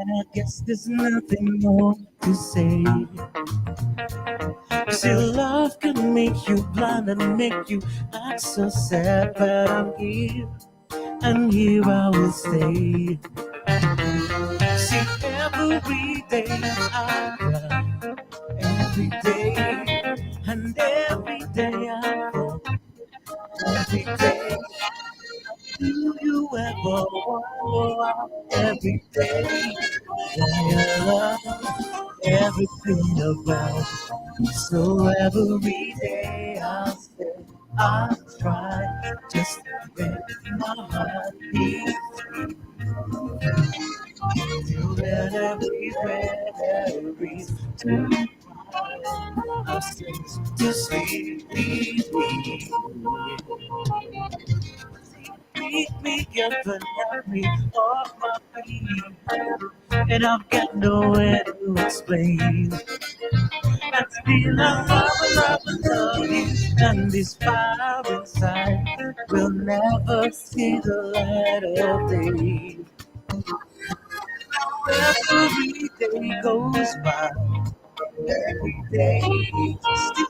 I guess there's nothing more to say. See, love can make you blind and make you act so sad, but I'm here, and here I will stay. See, every day I cry, every day, and every day I fall, every day. Do you ever wonder every day why I love everything about you? So every day I say I try just to make my heart beat till that everywhere there is to I say to sleep, meet me up and help me off my feet. And I've got nowhere to explain. I feel love you, and this fire inside will never see the light of day. Every day goes by, every day, still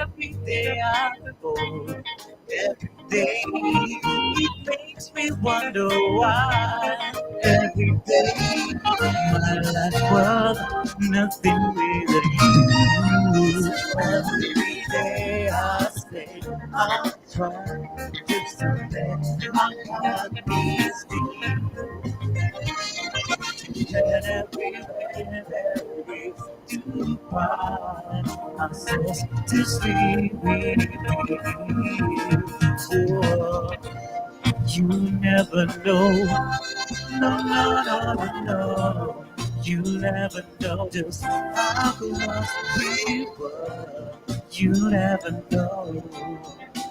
every day I go. Every day it makes me wonder why. Every day my life was nothing without you. Every day I say I try just to let my heart be still. And everywhere there is to find ourselves to sleep with you. You never know, no, no, no, no, no. You never know just how close we were. You never know,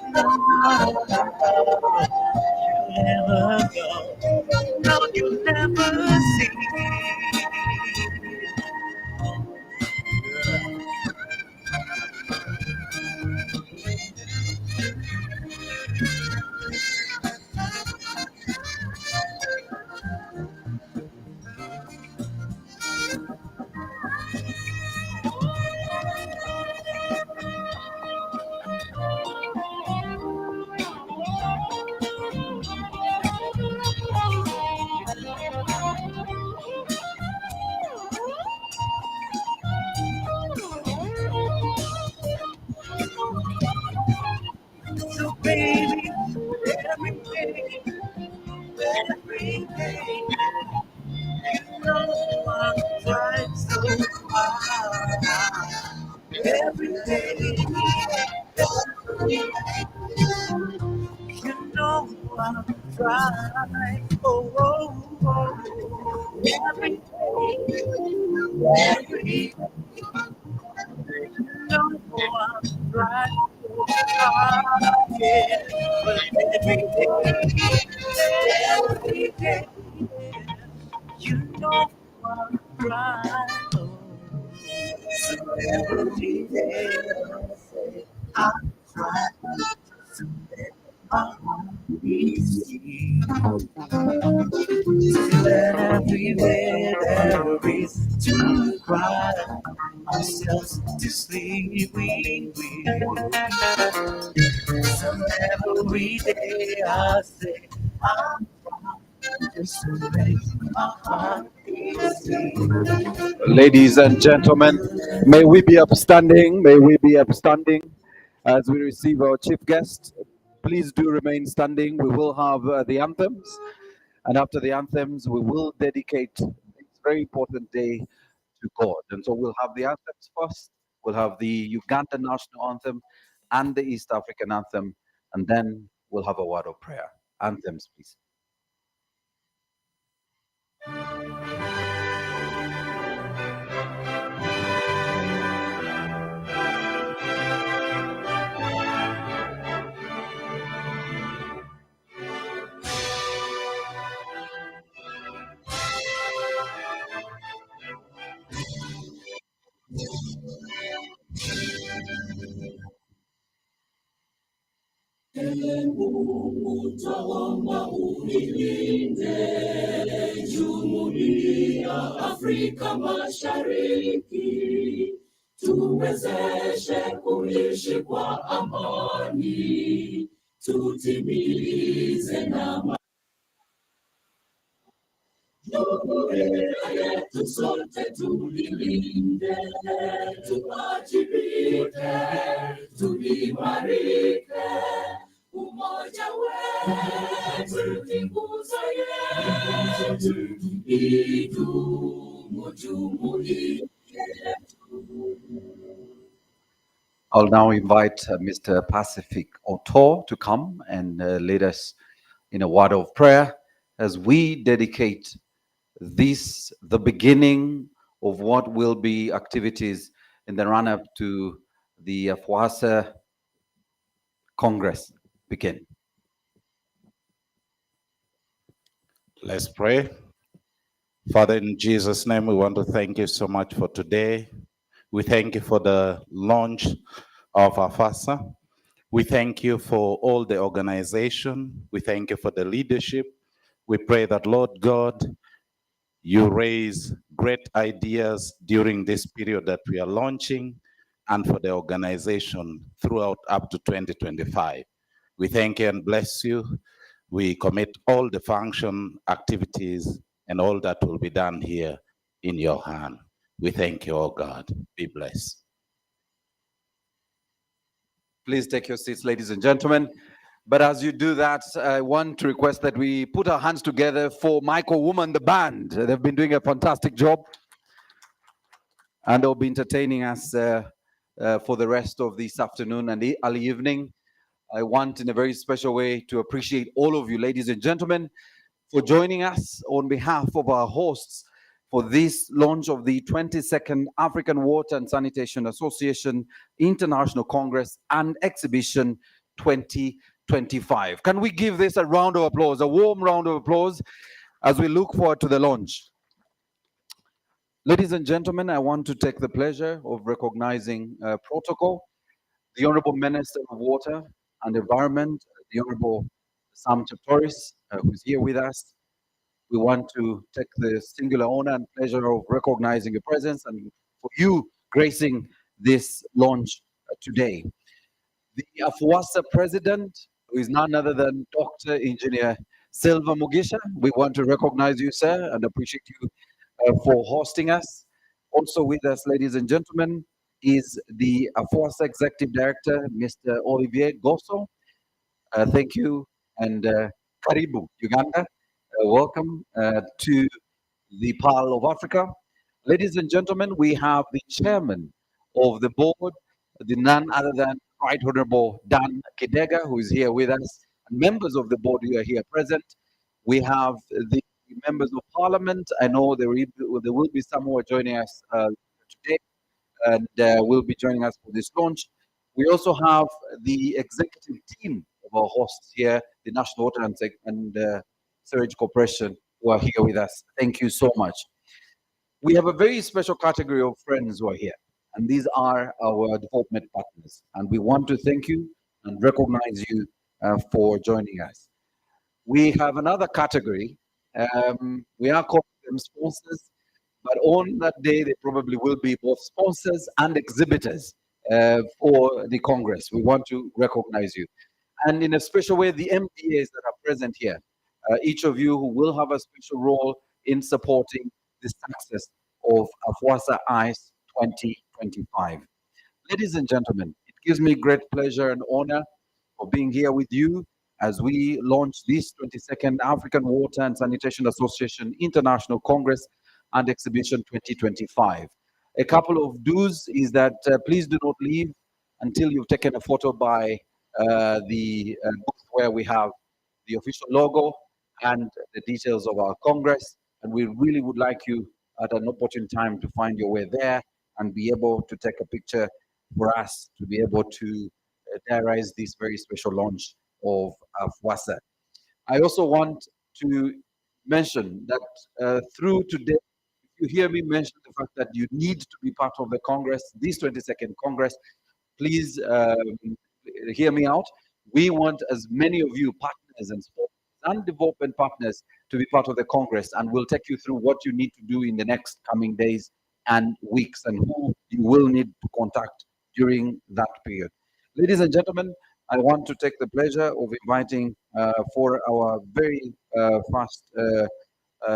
no, no, no, no. You never know, no, you never see. So baby, every day, every day, you know I'm trying so hard. Every day, you know I'm trying. Oh, oh, oh. Every day, every day, you know I'm trying so hard. Yeah, but every day, you know I'm trying. Oh, so every day I say I'm trying to let my heart be seen. That everywhere there is to cry ourselves to sleep we will. So every day I say I'm just to make my heart be seen. Ladies and gentlemen, may we be upstanding, may we be upstanding as we receive our chief guest. Please do remain standing. We will have the anthems, and after the anthems, we will dedicate this very important day to God. And so we'll have the anthems first, we'll have the Ugandan national anthem and the East African anthem, and then we'll have a word of prayer. Anthems, please. Utaomba unilinde Jumuiya Afrika Mashariki, tuwezeshe kuishi kwa amani, tutimize na jumuiya yetu sote tulilinde, tuwajibike, tuimarike. Umoja wetu ni nguzo yetu, idumu jumuiya yetu. I'll now invite Mr. Pacific Oto to come and lead us in a word of prayer as we dedicate this, the beginning of what will be activities in the run-up to the Afwasa Congress begin. Let's pray. Father, in Jesus' name, we want to thank you so much for today. We thank you for the launch of Afwasa. We thank you for all the organization. We thank you for the leadership. We pray that, Lord God, you raise great ideas during this period that we are launching and for the organization throughout up to 2025. We thank you and bless you. We commit all the function activities and all that will be done here in your hand. We thank you, oh God. Be blessed. Please take your seats, ladies and gentlemen. But as you do that, I want to request that we put our hands together for Michael Woman, the band. They've been doing a fantastic job. And they'll be entertaining us for the rest of this afternoon and the early evening. I want, in a very special way, to appreciate all of you, ladies and gentlemen, for joining us on behalf of our hosts for this launch of the 22nd African Water and Sanitation Association International Congress and Exhibition 2025. Can we give this a round of applause, a warm round of applause, as we look forward to the launch? Ladies and gentlemen, I want to take the pleasure of recognizing protocol, the Honorable Minister of Water and Environment, the Honorable Sam Chaptoris, who's here with us. We want to take the singular honor and pleasure of recognizing your presence and for you gracing this launch today. The Afwasa President, who is none other than Dr. Engineer Silva Mugisha, we want to recognize you, sir, and appreciate you for hosting us. Also with us, ladies and gentlemen, is the Afwasa Executive Director, Mr. Olivier Gosso. Thank you, and Karibu, Uganda. Welcome to the Pearl of Africa. Ladies and gentlemen, we have the chairman of the board, the none other than Right Honorable Dan Kidega, who is here with us, and members of the board who are here present. We have the members of parliament. I know there will be some who are joining us today and will be joining us for this launch. We also have the executive team of our hosts here, the National Water and Sewage Corporation, who are here with us. Thank you so much. We have a very special category of friends who are here, and these are our development partners. And we want to thank you and recognize you for joining us. We have another category. We are calling them sponsors, but on that day, they probably will be both sponsors and exhibitors for the Congress. We want to recognize you. And in a special way, the MDAs that are present here, each of you who will have a special role in supporting the success of Afwasa Ice 2025. Ladies and gentlemen, it gives me great pleasure and honor for being here with you as we launch this 22nd African Water and Sanitation Association International Congress and Exhibition 2025. A couple of do's is that please do not leave until you've taken a photo by the booth where we have the official logo and the details of our Congress. And we really would like you at an opportune time to find your way there and be able to take a picture for us to be able to diarize this very special launch of Afwasa. I also want to mention that through today, if you hear me mention the fact that you need to be part of the Congress, this 22nd Congress, please hear me out. We want as many of you partners and supporters and development partners to be part of the Congress, and we'll take you through what you need to do in the next coming days and weeks and who you will need to contact during that period. Ladies and gentlemen, I want to take the pleasure of inviting for our very first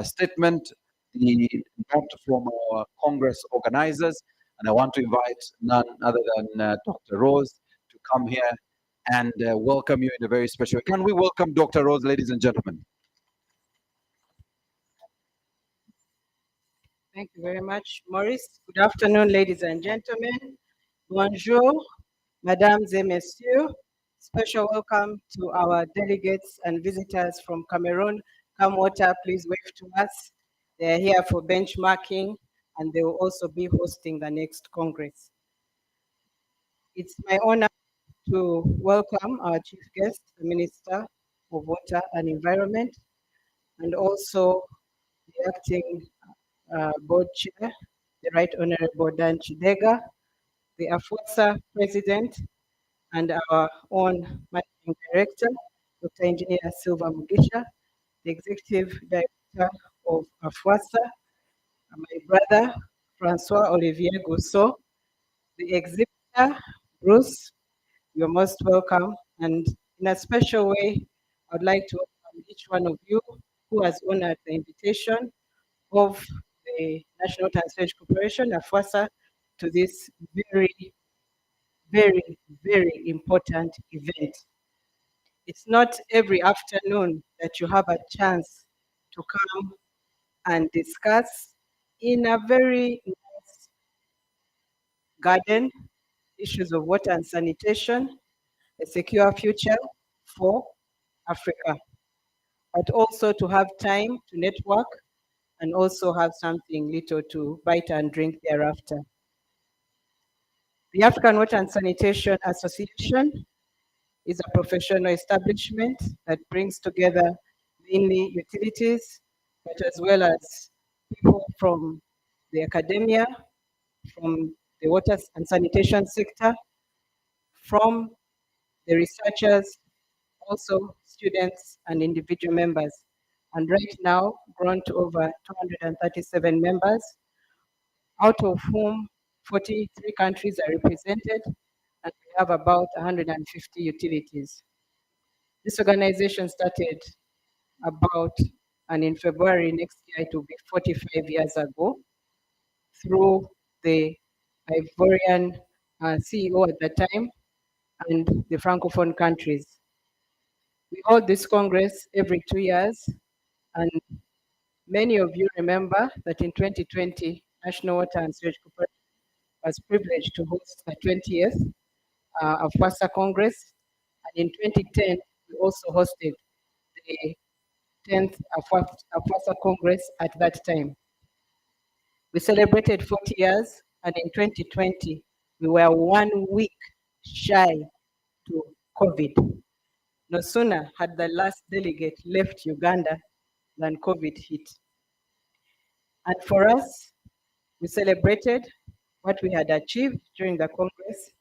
statement the note from our Congress organizers, and I want to invite none other than Dr. Rose to come here and welcome you in a very special way. Can we welcome Dr. Rose, ladies and gentlemen? Thank you very much, Maurice. Good afternoon, ladies and gentlemen. Bonjour, mesdames et messieurs. Special welcome to our delegates and visitors from Cameroon. Come water, please wave to us. They're here for benchmarking, and they will also be hosting the next Congress. It's my honor to welcome our chief guest, the Minister of Water and Environment, and also the acting board chair, the Right Honorable Dan Chidega, the Afwasa president, and our own managing director, Dr. Engineer Silva Mugisha, the executive director of Afwasa, my brother, Francois Olivier Gousseau, the exhibitor, Bruce, you're most welcome. And in a special way, I would like to welcome each one of you who has honored the invitation of the National Transport Corporation, Afwasa, to this very, very, very important event. It's not every afternoon that you have a chance to come and discuss in a very nice garden issues of water and sanitation, a secure future for Africa, but also to have time to network and also have something little to bite and drink thereafter. The African Water and Sanitation Association is a professional establishment that brings together mainly utilities, but as well as people from the academia, from the water and sanitation sector, from the researchers, also students and individual members. And right now, grown to over 237 members, out of whom 43 countries are represented, and we have about 150 utilities. This organization started about, and in February next year, it will be 45 years ago, through the Ivorian CEO at the time and the Francophone countries. We hold this Congress every 2 years, and many of you remember that in 2020, National Water and Sewage Corporation was privileged to host the 20th Afwasa Congress, and in 2010, we also hosted the 10th Afwasa Congress at that time. We celebrated 40 years, and in 2020, we were 1 week shy to COVID. No sooner had the last delegate left Uganda than COVID hit. And for us, we celebrated what we had achieved during the Congress,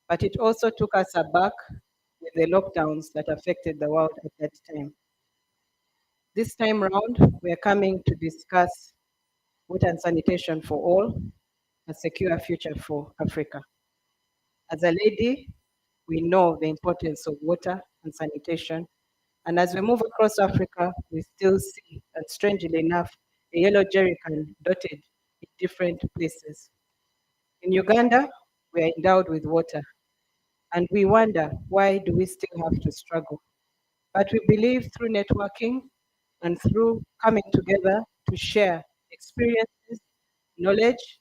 but it also took us aback with the lockdowns that affected the world at that time. This time around, we are coming to discuss water and sanitation for all, a secure future for Africa. As a lady, we know the importance of water and sanitation. And as we move across Africa, we still see, and strangely enough, a yellow jerrycan dotted in different places. In Uganda, we are endowed with water, and we wonder, why do we still have to struggle? But we believe through networking and through coming together to share experiences, knowledge,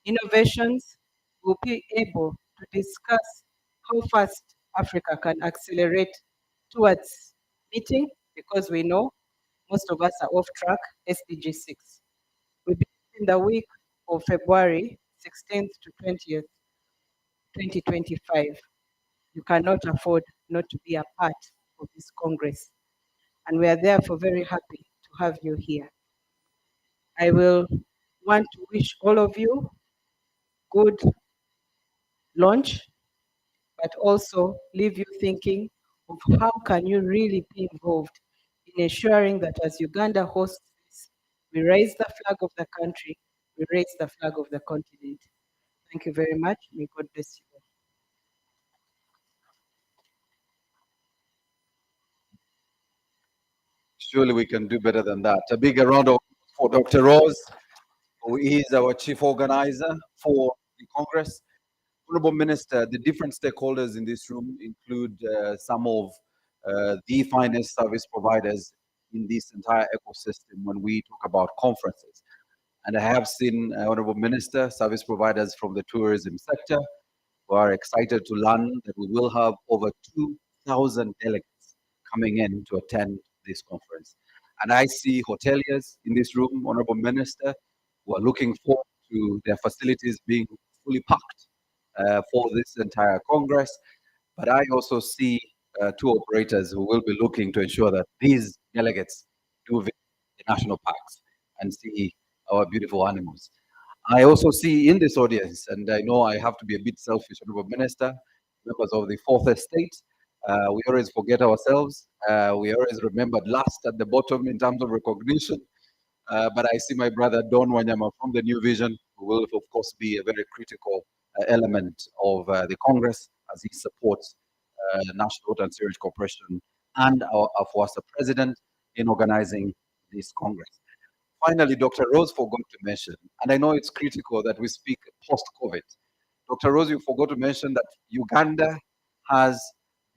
innovations, we'll be able to discuss how fast Africa can accelerate towards meeting, because we know most of us are off track, SDG 6. We'll be in the week of February 16th to 20th, 2025. You cannot afford not to be a part of this Congress. And we are therefore very happy to have you here. I will want to wish all of you good launch, but also leave you thinking of how can you really be involved in ensuring that as Uganda hosts this, we raise the flag of the country, we raise the flag of the continent. Thank you very much. May God bless you all. Surely we can do better than that. A big round of applause for Dr. Rose, who is our chief organizer for the Congress. Honorable Minister, the different stakeholders in this room include some of the finest service providers in this entire ecosystem when we talk about conferences. And I have seen, Honorable Minister, service providers from the tourism sector who are excited to learn that we will have over 2,000 delegates coming in to attend this conference. And I see hoteliers in this room, Honorable Minister, who are looking forward to their facilities being fully packed for this entire Congress. But I also see tour operators who will be looking to ensure that these delegates do visit the national parks and see our beautiful animals. I also see in this audience, and I know I have to be a bit selfish, Honorable Minister, members of the Fourth Estate. We always forget ourselves. We always remembered last at the bottom in terms of recognition. But I see my brother Don Wanyama from the New Vision, who will, of course, be a very critical element of the Congress as he supports National Water and Sewage Corporation and our Afwasa president in organizing this Congress. Finally, Dr. Rose forgot to mention, and I know it's critical that we speak post-COVID. Dr. Rose, you forgot to mention that Uganda has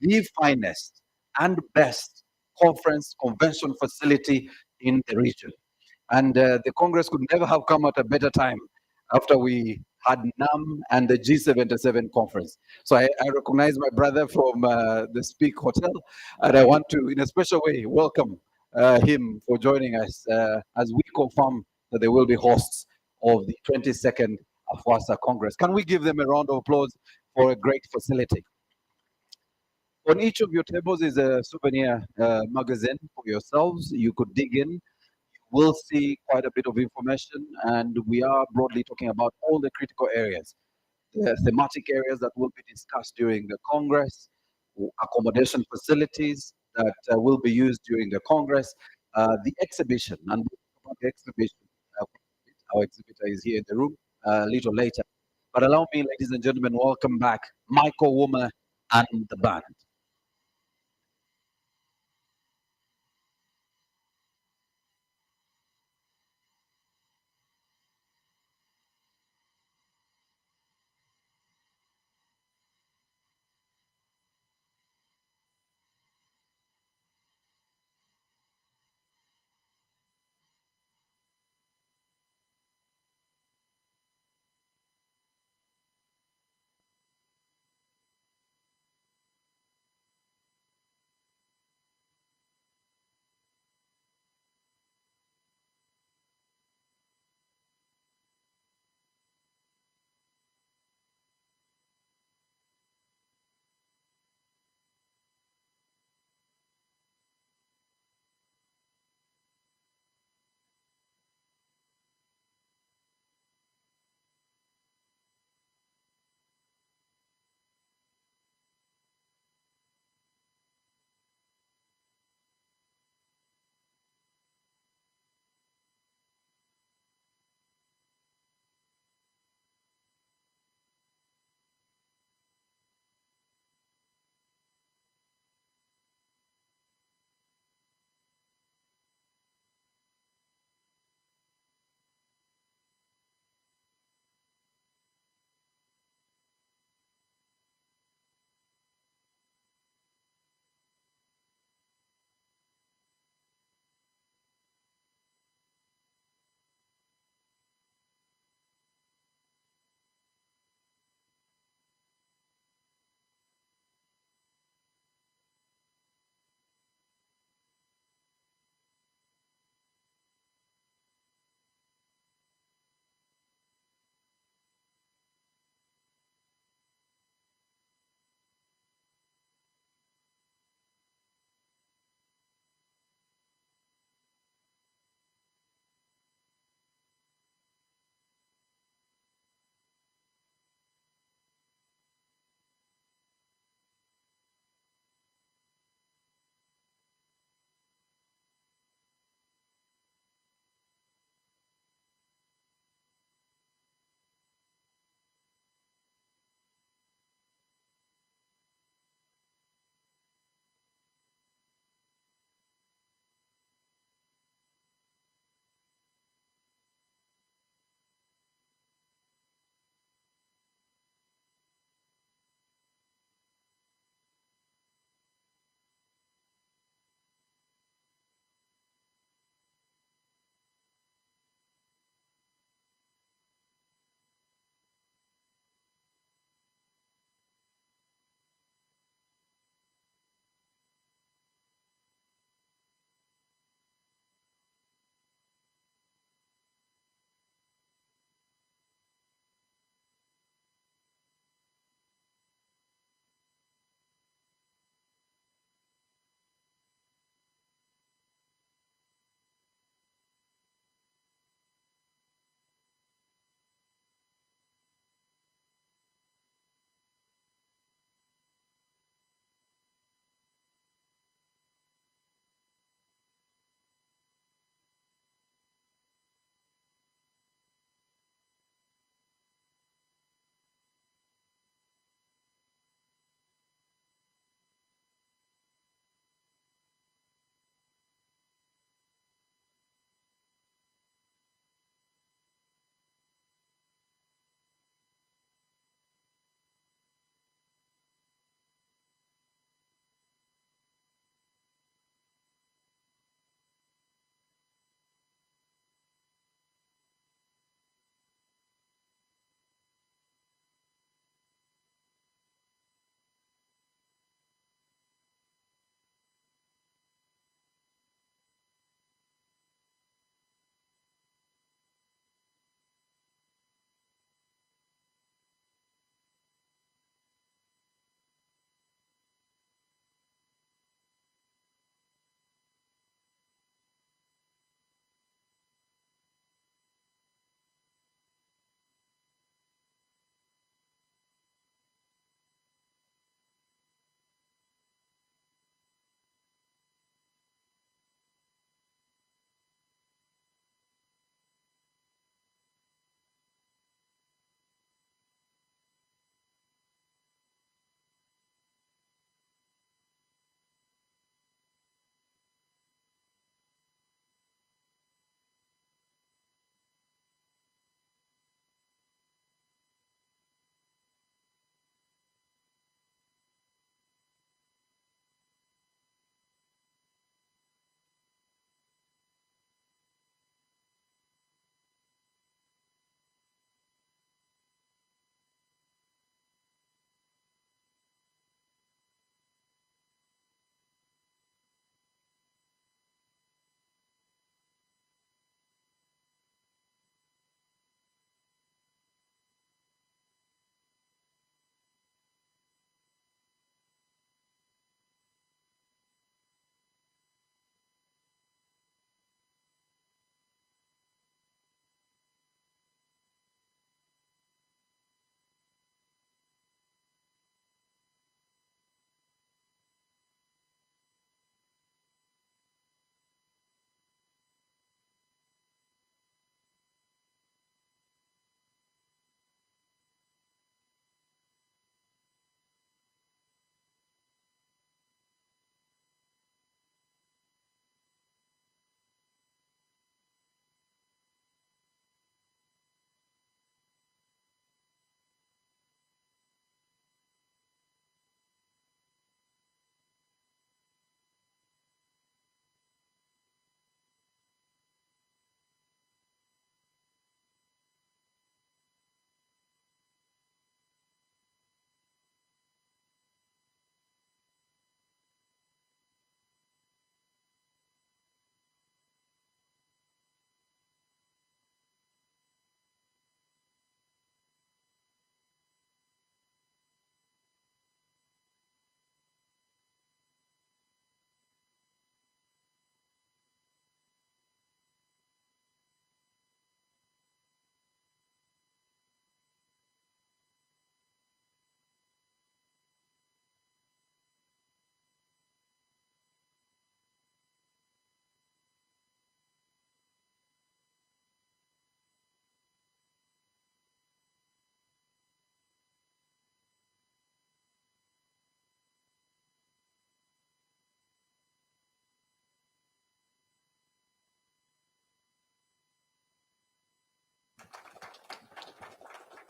the finest and best conference convention facility in the region. And the Congress could never have come at a better time after we had NAM and the G77 conference. So I recognize my brother from the Speak Hotel, and I want to, in a special way, welcome him for joining us as we confirm that they will be hosts of the 22nd Afwasa Congress. Can we give them a round of applause for a great facility? On each of your tables is a souvenir magazine for yourselves. You could dig in. We'll see quite a bit of information, and we are broadly talking about all the critical areas, the thematic areas that will be discussed during the Congress, accommodation facilities that will be used during the Congress, the exhibition, and we'll talk about the exhibition. Our exhibitor is here in the room a little later. But allow me, ladies and gentlemen, welcome back Michael Womer and the band.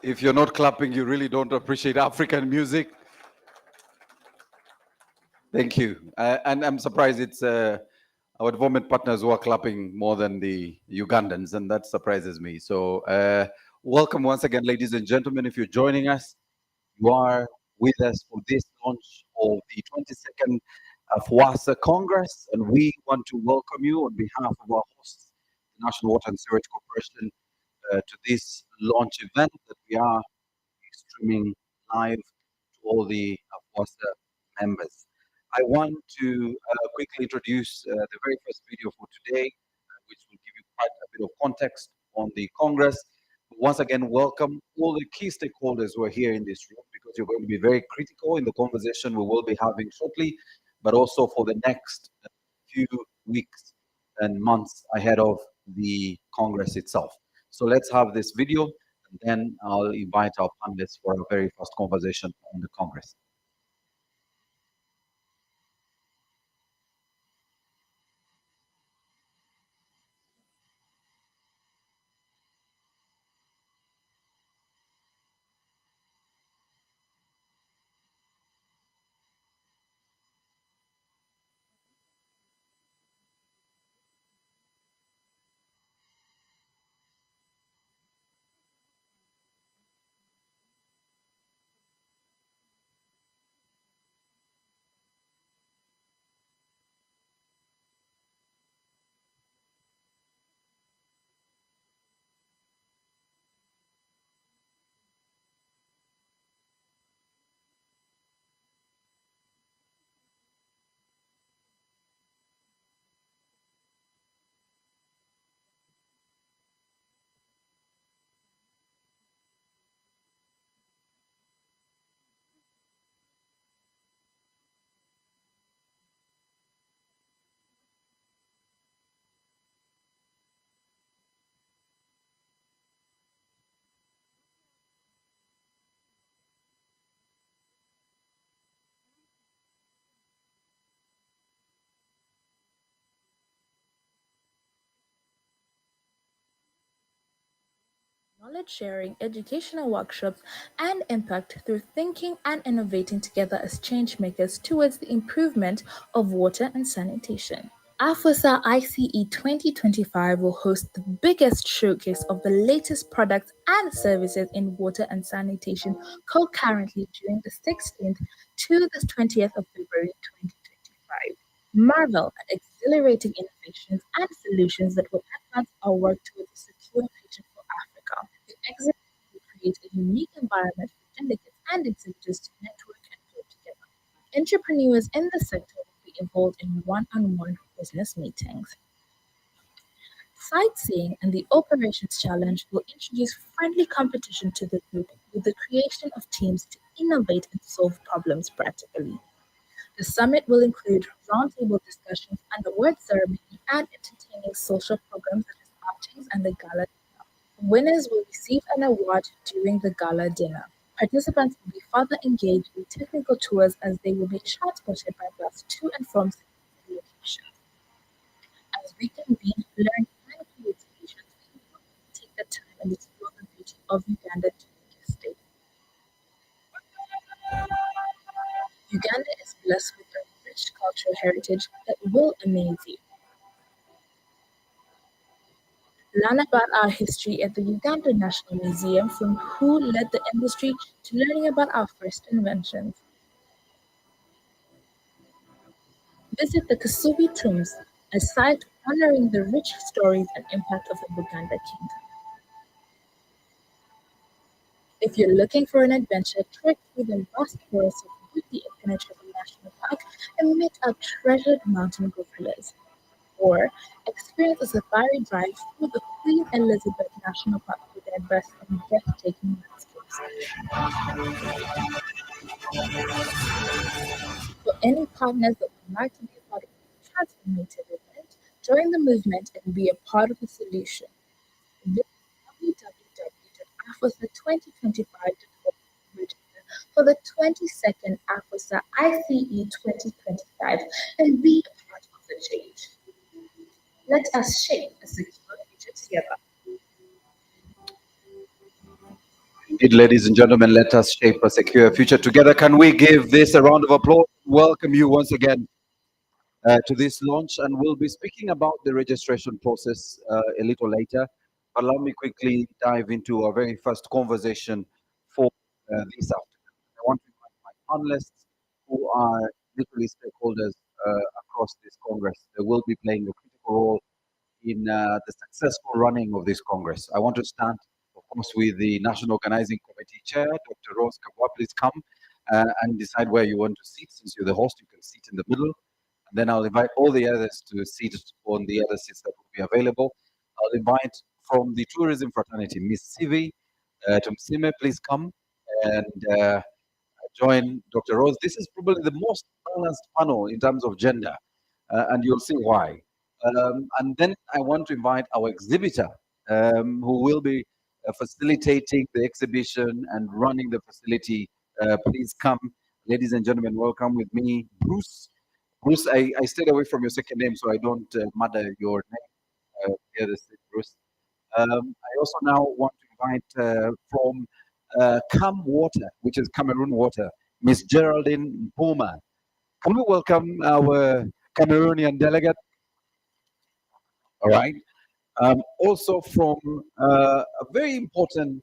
If you're not clapping, you really don't appreciate African music. Thank you. And I'm surprised it's our development partners who are clapping more than the Ugandans, and that surprises me. So welcome once again, ladies and gentlemen. If you're joining us, you are with us for this launch of the 22nd Afwasa Congress, and we want to welcome you on behalf of our hosts, the National Water and Sewerage Corporation, to this launch event that we are streaming live to all the Afwasa members. I want to quickly introduce the very first video for today, which will give you quite a bit of context on the Congress. Once again, welcome all the key stakeholders who are here in this room, because you're going to be very critical in the conversation we will be having shortly, but also for the next few weeks and months ahead of the Congress itself. So let's have this video, and then I'll invite our panelists for our very first conversation on the Congress. Knowledge sharing, educational workshops, and impact through thinking and innovating together as change makers towards the improvement of water and sanitation. Afwasa Ice 2025 will host the biggest showcase of the latest products and services in water and sanitation concurrently during the 16th to the 20th of February 2025. Marvel at exhilarating innovations and solutions that will advance our work towards a secure future for Africa. The exhibit will create a unique environment for delegates and exhibitors to network and grow together. Entrepreneurs in the sector will be involved in one-on-one business meetings. Sightseeing and the Operations Challenge will introduce friendly competition to the group with the creation of teams to innovate and solve problems practically. The summit will include roundtable discussions and award ceremony and entertaining social programs such as outings and the gala. Winners will receive an award during the gala dinner. Participants will be further engaged in technical tours as they will be transported by bus to and from locations. As we convene, learn, and create solutions, we will take the time and explore the beauty of Uganda during this day. Uganda is blessed with a rich cultural heritage that will amaze you. Learn about our history at the Uganda National Museum, from who led the industry to learning about our first inventions. Visit the Kasubi Tombs, a site honoring the rich stories and impact of the Buganda Kingdom. If you're looking for an adventure, trek through the vast forest of Buti Impenetrable National Park and meet our treasured mountain gorillas. Or experience a safari drive through the Queen Elizabeth National Park with their best and breathtaking landscapes. For any partners that would like to be a part of the transformative event, join the movement and be a part of the solution. Visit www.afwasa2025.org to register for the 22nd Afwasa ICE 2025 and be a part of the change. Let us shape a secure future together. Indeed, ladies and gentlemen, let us shape a secure future together. Can we give this a round of applause? Welcome you once again to this launch, and we'll be speaking about the registration process a little later. But allow me quickly dive into our very first conversation for this afternoon. I want to invite my panelists who are literally stakeholders across this Congress. They will be playing a critical role in the successful running of this Congress. I want to start, of course, with the National Organizing Committee Chair, Dr. Rose Kabwa. Please come and decide where you want to sit. Since you're the host, you can sit in the middle. And then I'll invite all the others to sit on the other seats that will be available. I'll invite from the tourism fraternity, Miss Sivi Tumsime, please come and join Dr. Rose. This is probably the most balanced panel in terms of gender, and you'll see why. And then I want to invite our exhibitor, who will be facilitating the exhibition and running the facility. Please come, ladies and gentlemen, welcome with me, Bruce. Bruce, I stayed away from your second name, so I don't murder your name. The other side, Bruce. I also now want to invite from Cam Water, which is Cameroon Water, Miss Geraldine Puma. Can we welcome our Cameroonian delegate? All right. Also from a very important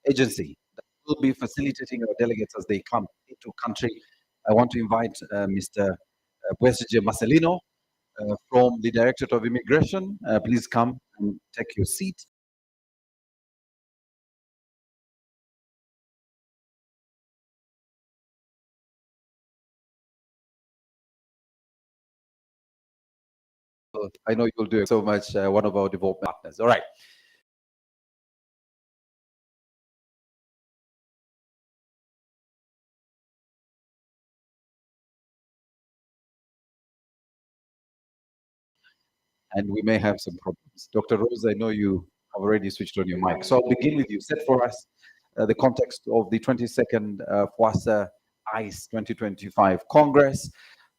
agency that will be facilitating our delegates as they come into country. I want to invite Mr. Bwesige Marcelino from the Directorate of Immigration. Please come and take your seat. I know you'll do so much, one of our development partners. All right. And we may have some problems. Dr. Rose, I know you have already switched on your mic. So I'll begin with you. Set for us the context of the 22nd Afwasa Ice 2025 Congress.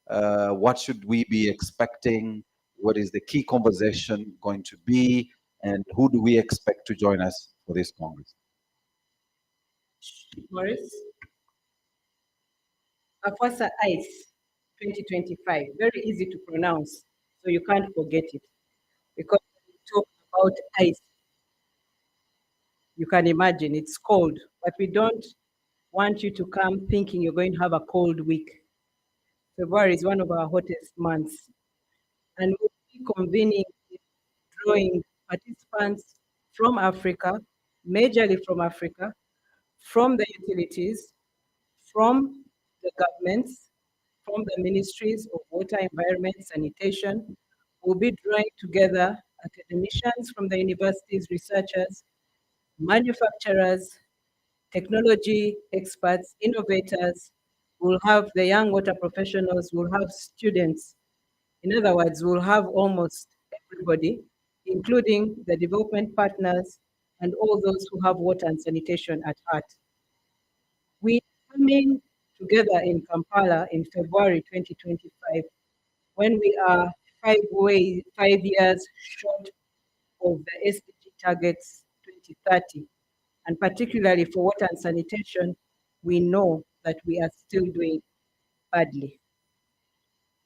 What should we be expecting? What is the key conversation going to be? And who do we expect to join us for this Congress? Morris. Afwasa Ice 2025. Very easy to pronounce, so you can't forget it. Because when we talk about ice, you can imagine it's cold, but we don't want you to come thinking you're going to have a cold week. February is one of our hottest months, and we'll be convening, drawing participants from Africa, majorly from Africa, from the utilities, from the governments, from the ministries of water, environment, sanitation. We'll be drawing together academicians from the universities, researchers, manufacturers, technology experts, innovators. We'll have the young water professionals, we'll have students. In other words, we'll have almost everybody, including the development partners and all those who have water and sanitation at heart. We are coming together in Kampala in February 2025 when we are 5 years short of the SDG targets 2030. And particularly for water and sanitation, we know that we are still doing badly.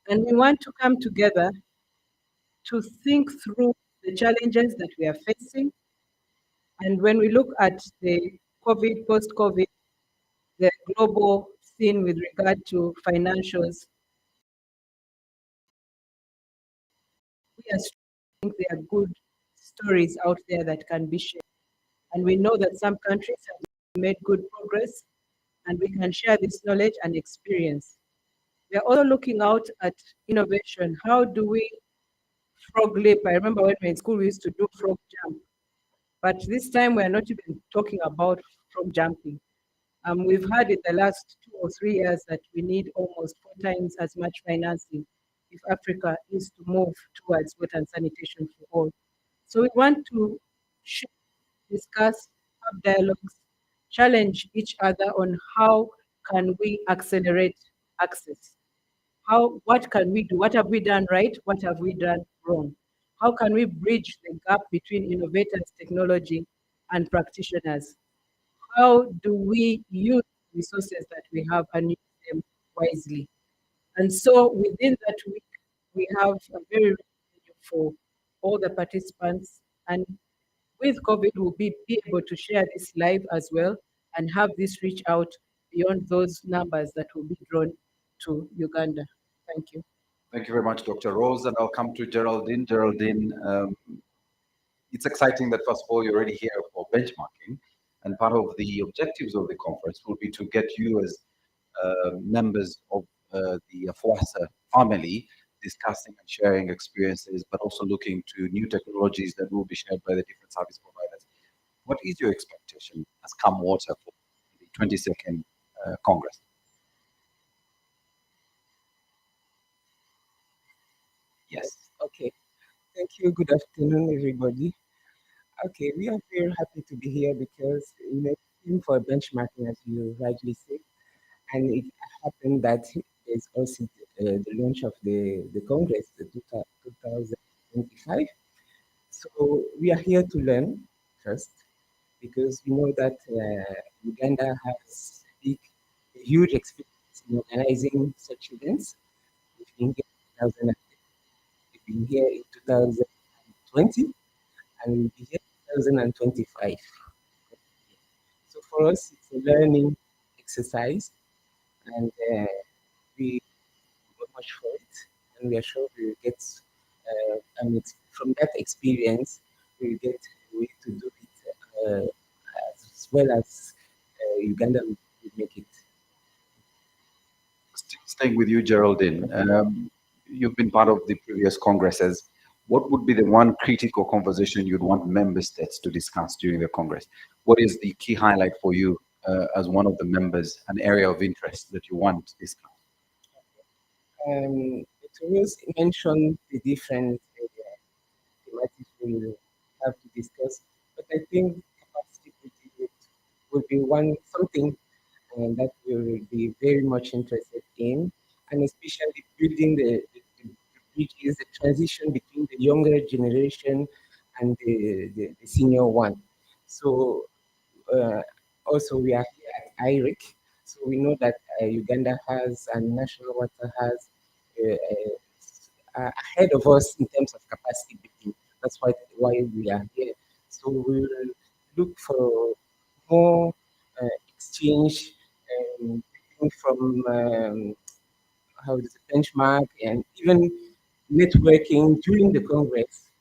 And we want to come together to think through the challenges that we are facing. And when we look at the COVID, post-COVID, the global scene with regard to financials, we are think there are good stories out there that can be shared. And we know that some countries have made good progress, and we can share this knowledge and experience. We are also looking out at innovation. How do we frog leap? I remember when we were in school, we used to do frog jump. But this time, we're not even talking about frog jumping. We've had in the last 2 or 3 years that we need almost 4 times as much financing if Africa is to move towards water and sanitation for all. So we want to discuss, have dialogues, challenge each other on how can we accelerate access. What can we do? What have we done right? What have we done wrong? How can we bridge the gap between innovators, technology, and practitioners? how do we use resources that we have and use them wisely? And so within that week, we have a very rich menu for all the participants. And with COVID, we'll be able to share this live as well and have this reach out beyond those numbers that will be drawn to Uganda. Thank you. Thank you very much, Dr. Rose. And I'll come to Geraldine. Geraldine, it's exciting that, first of all, you're already here for benchmarking. And part of the objectives of the conference will be to get you as members of the Afwasa family discussing and sharing experiences, but also looking to new technologies that will be shared by the different service providers. What is your expectation as come water for the 22nd Congress? Yes. Okay. Thank you. Good afternoon, everybody. Okay, we are very happy to be here because came for benchmarking, as you rightly said, and it happened that there's also the launch of the Congress, the 2025. So we are here to learn first because we know that Uganda has a huge experience in organizing such events. We've been here in 2000, we've been here in 2020, and we'll be here in 2025. So for us, it's a learning exercise, and we work much for it, and we are sure we will get, from that experience, we will get a way to do it as well as Uganda will make it. Staying with you, Geraldine, you've been part of the previous congresses. What would be the one critical conversation you'd want member states to discuss during the Congress? What is the key highlight for you as one of the members, an area of interest that you want to discuss? It was mentioned the different thematics we will have to discuss, but I think capacity building would be something that we will be very much interested in, and especially building the bridges, the transition between the younger generation and the senior one. So also we are here at IRIC, so we know that Uganda has and National Water has ahead of us in terms of capacity building. That's why we are here. So we will look for more exchange from how is it, benchmark and even networking during the Congress,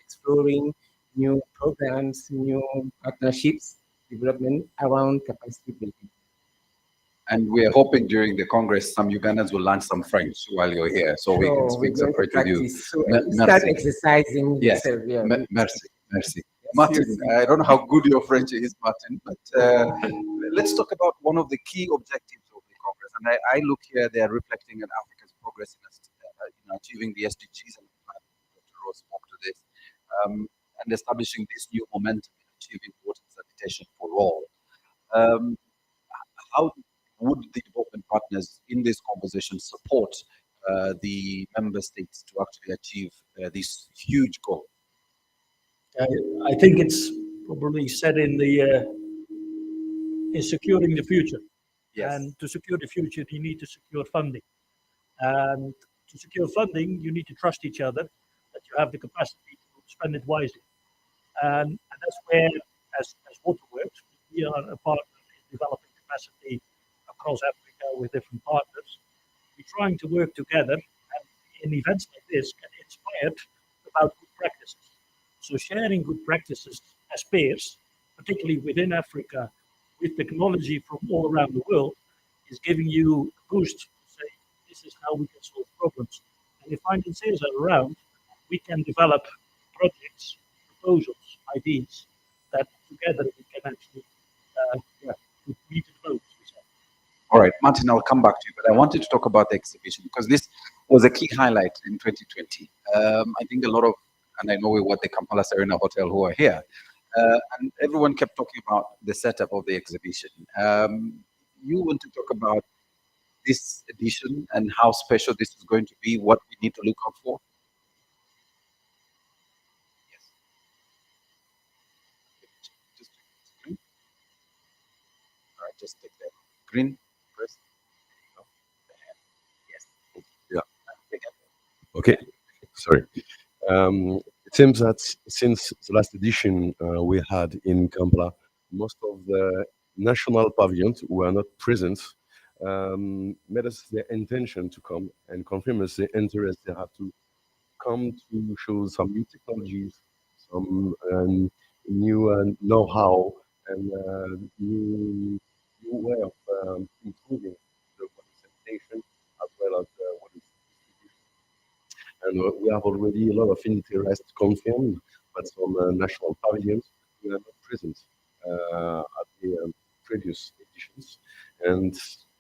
exploring new programs, new partnerships, development around capacity building. And we are hoping during the Congress, some Ugandans will learn some French while you're here, so we can speak some French with you. So start exercising yes. yourself. Yeah. Merci. Yes, Martin, yes. I don't know how good your French is, Martin, but let's talk about one of the key objectives of the Congress. And I look here, they are reflecting on Africa's progress in achieving the SDGs, and Dr. Rose spoke to this, and establishing this new momentum in achieving water sanitation for all. How would the development partners in this conversation support the member states to actually achieve this huge goal? I think it's probably said in securing the future. Yes. And to secure the future, you need to secure funding. And to secure funding, you need to trust each other, that you have the capacity to spend it wisely. And that's where, as Waterworks, we are a partner in developing capacity across Africa with different partners. We're trying to work together, and in events like this can inspire about good practices. So sharing good practices as peers, particularly within Africa, with technology from all around the world, is giving you a boost to say, this is how we can solve problems. And if financiers are around, we can develop projects, proposals, ideas that together we can actually meet the votes. All right, Martin, I'll come back to you, but I wanted to talk about the exhibition because this was a key highlight in 2020. I think a lot of, and I know we were at the Kampala Serena Hotel who are here, and everyone kept talking about the setup of the exhibition. You want to talk about this edition and how special this is going to be, what we need to look out for? Yes. just take that. Green, first. No? Yes. Yeah. Okay. Sorry. It seems that since the last edition we had in Kampala, most of the national pavilions who are not present made us their intention to come and confirm us the interest they have to come to show some new technologies, some new know-how, and new way of improving the water sanitation as well as the water distribution. And we have already a lot of interest confirmed, but some national pavilions were not present at the previous editions. And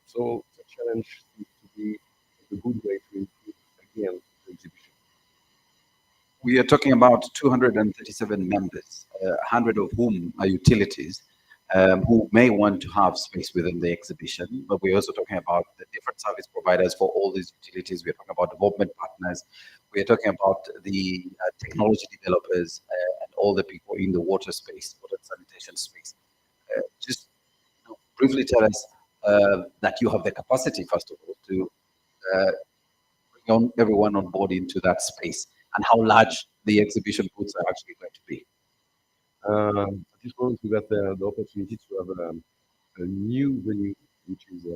so the challenge seems to be a good way to improve again the exhibition. We are talking about 237 members, 100 of whom are utilities, who may want to have space within the exhibition. But we're also talking about the different service providers for all these utilities. We're talking about development partners. We're talking about the technology developers and all the people in the water space, water sanitation space. Just briefly tell us that you have the capacity, first of all, to bring on everyone on board into that space, and how large the exhibition booths are actually going to be. At this point, we got the opportunity to have a new venue, which is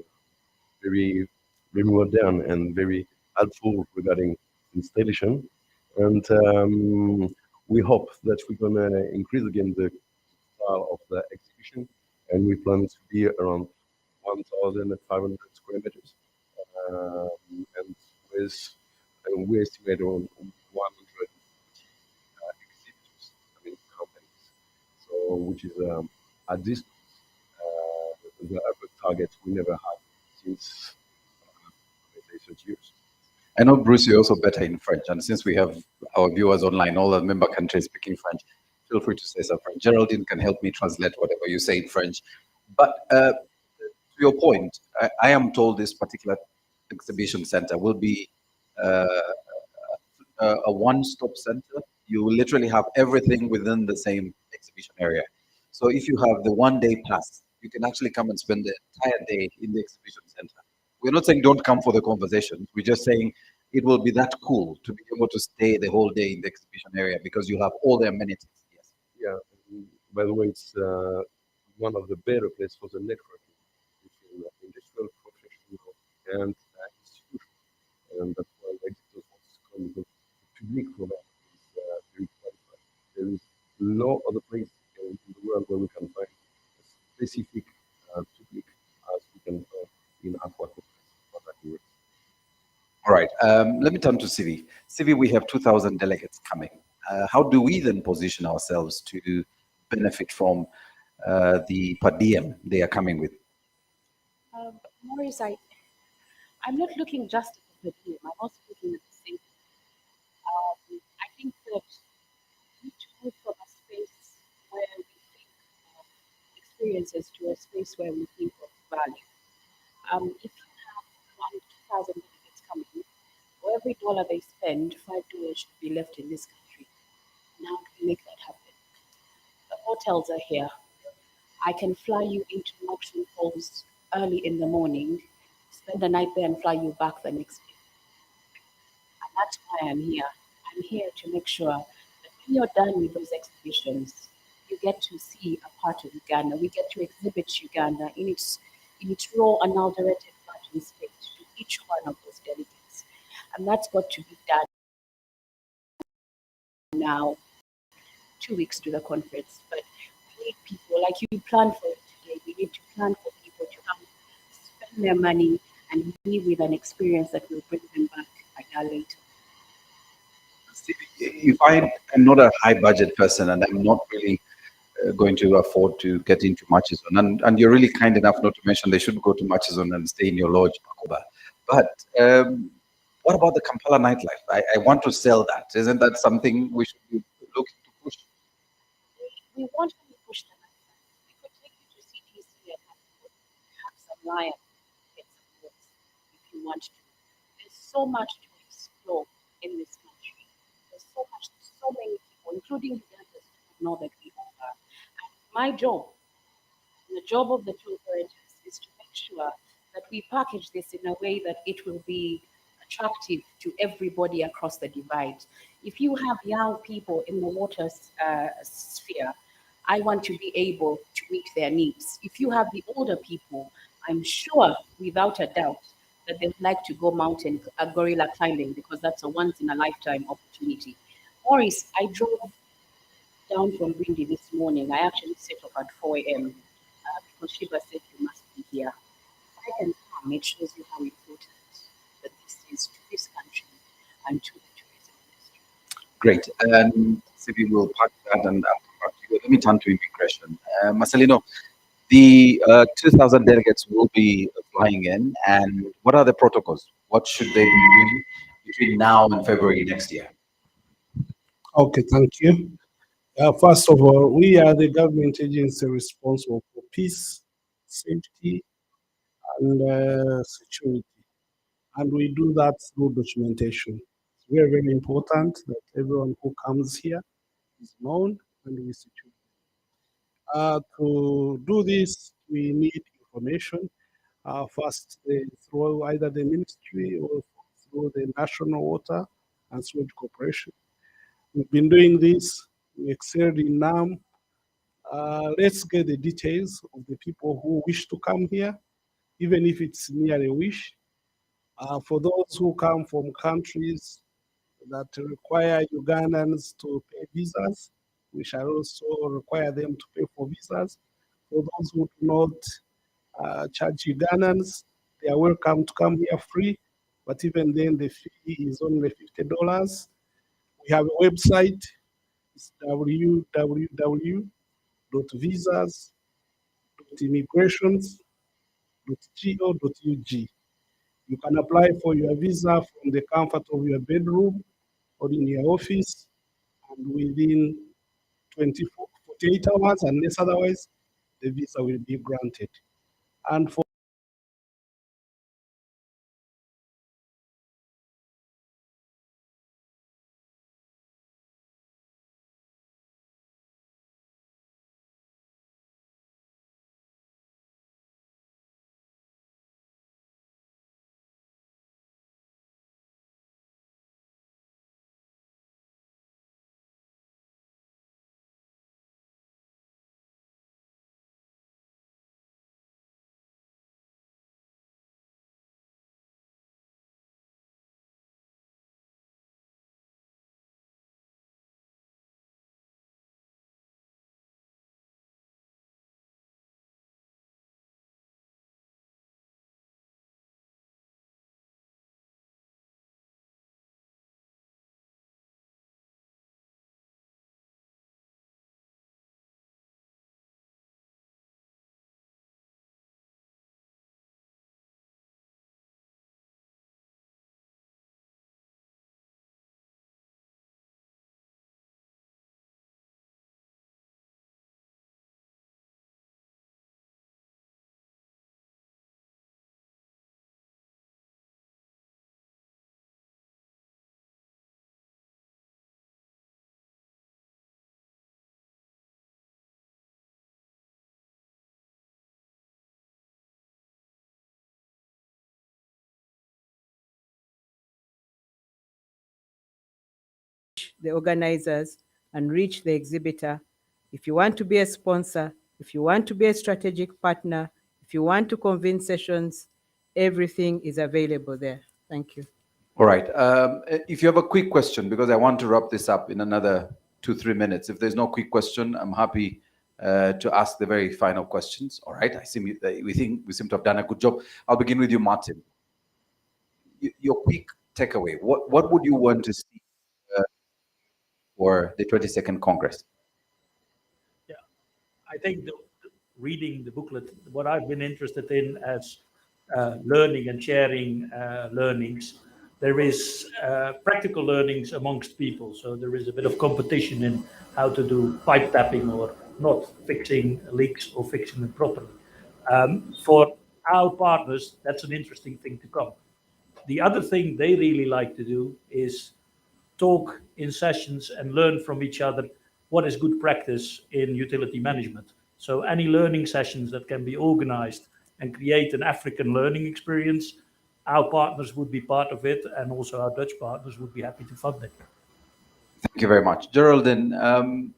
very, very modern and very helpful regarding installation. And we hope that we're going to increase again the style of the exhibition, and we plan to be around 1,500 square meters. And with, and we estimate around 100 exhibitors, I mean companies. So, which is at this the target we never had since let's say 30 years. I know, Bruce, you're also better in French, and since we have our viewers online, all the member countries speaking French, feel free to say some French. Geraldine can help me translate whatever you say in French. But to your point, I am told this particular exhibition center will be a one-stop center. You will literally have everything within the same exhibition area. So if you have the one-day pass, you can actually come and spend the entire day in the exhibition center. We're not saying don't come for the conversations. We're just saying it will be that cool to be able to stay the whole day in the exhibition area because you have all the amenities. Yes. Yeah. By the way, it's one of the better places for the networking between industrial, professional, and institutional. And that's why exhibitors want to come because the public for that is very qualified. There is no other place in the world where we can find a specific public as we can find in Afwasa Ice. All right. Let me turn to Civi. Civi, we have 2,000 delegates coming. How do we then position ourselves to benefit from the per diem they are coming with? Maurice, I'm not looking just at the per diem. I'm also looking at the safety. I think that we need to move from a space where we think of experiences to a space where we think of value. If you have 2,000 delegates coming, for every dollar they spend, $5 should be left in this country. And how do we make that happen? The hotels are here. I can fly you into Auction Falls early in the morning, spend the night there and fly you back the next day. And that's why I'm here. I'm here to make sure that when you're done with those exhibitions, you get to see a part of Uganda. We get to exhibit Uganda in its raw, unadulterated fashion state to each one of those delegates. And that's got to be done now, 2 weeks to the conference. But we need people, like you plan for it today, we need to plan for people to come, spend their money, and leave with an experience that will bring them back a year later. If I am not a high budget person and I'm not really going to afford to get into Murchison, and you're really kind enough not to mention they shouldn't go to Murchison and stay in your lodge, Pakoba. But what about the Kampala nightlife? I want to sell that. Isn't that something we should be looking to push? We want to push the nightlife. We could take you to CTC and have some lion, get some books if you want to. There's so much to explore in this country. There's so many people, including Ugandans, who know that we offer. And my job, and the job of the tour operators, sure that we package this in a way that it will be attractive to everybody across the divide. If you have young people in the water sphere, I want to be able to meet their needs. If you have the older people, I'm sure, without a doubt, that they would like to go mountain gorilla climbing because that's a once in a lifetime opportunity. Maurice, I drove down from Bindi this morning. I actually set off at 4 a.m. Because Shiva said you must be here. If I can come, it shows you how important that this is to this country and to the tourism industry. Great. Sibi will pack that and I'll come back to you. Let me turn to immigration. Marcelino, the 2,000 delegates will be flying in, and what are the protocols? What should they be doing between now and February next year? Okay, thank you. First of all, we are the government agency responsible for peace, safety, and security. And we do that through documentation. It's very, very important that everyone who comes here is known and we secure. To do this, we need information. First, through either the ministry or through the National Water and Sewage Corporation. We've been doing this. We excelled in NAM. Let's get the details of the people who wish to come here, even if it's near a wish. For those who come from countries that require Ugandans to pay visas, we shall also require them to pay for visas. For those who do not charge Ugandans, they are welcome to come here free, but even then the fee is only $50. We have a website, it's www.visas.immigrations.go.ug. You can apply for your visa from the comfort of your bedroom or in your office, and within 48 hours, unless otherwise, the visa will be granted. And for the organizers and reach the exhibitor. If you want to be a sponsor, if you want to be a strategic partner, if you want to convene sessions, everything is available there. Thank you. All right. If you have a quick question, because I want to wrap this up in another 2-3 minutes. If there's no quick question, I'm happy to ask the very final questions. All right. We seem to have done a good job. I'll begin with you, Martin. Your quick takeaway. What would you want to see for the 22nd Congress? Yeah, I think reading the booklet, what I've been interested in as learning and sharing learnings, there is practical learnings amongst people. So there is a bit of competition in how to do pipe tapping or not fixing leaks or fixing it properly. For our partners, that's an interesting thing to come. The other thing they really like to do is talk in sessions and learn from each other what is good practice in utility management. So any learning sessions that can be organized and create an African learning experience. Our partners would be part of it, and also our Dutch partners would be happy to fund it. Thank you very much. Geraldine, and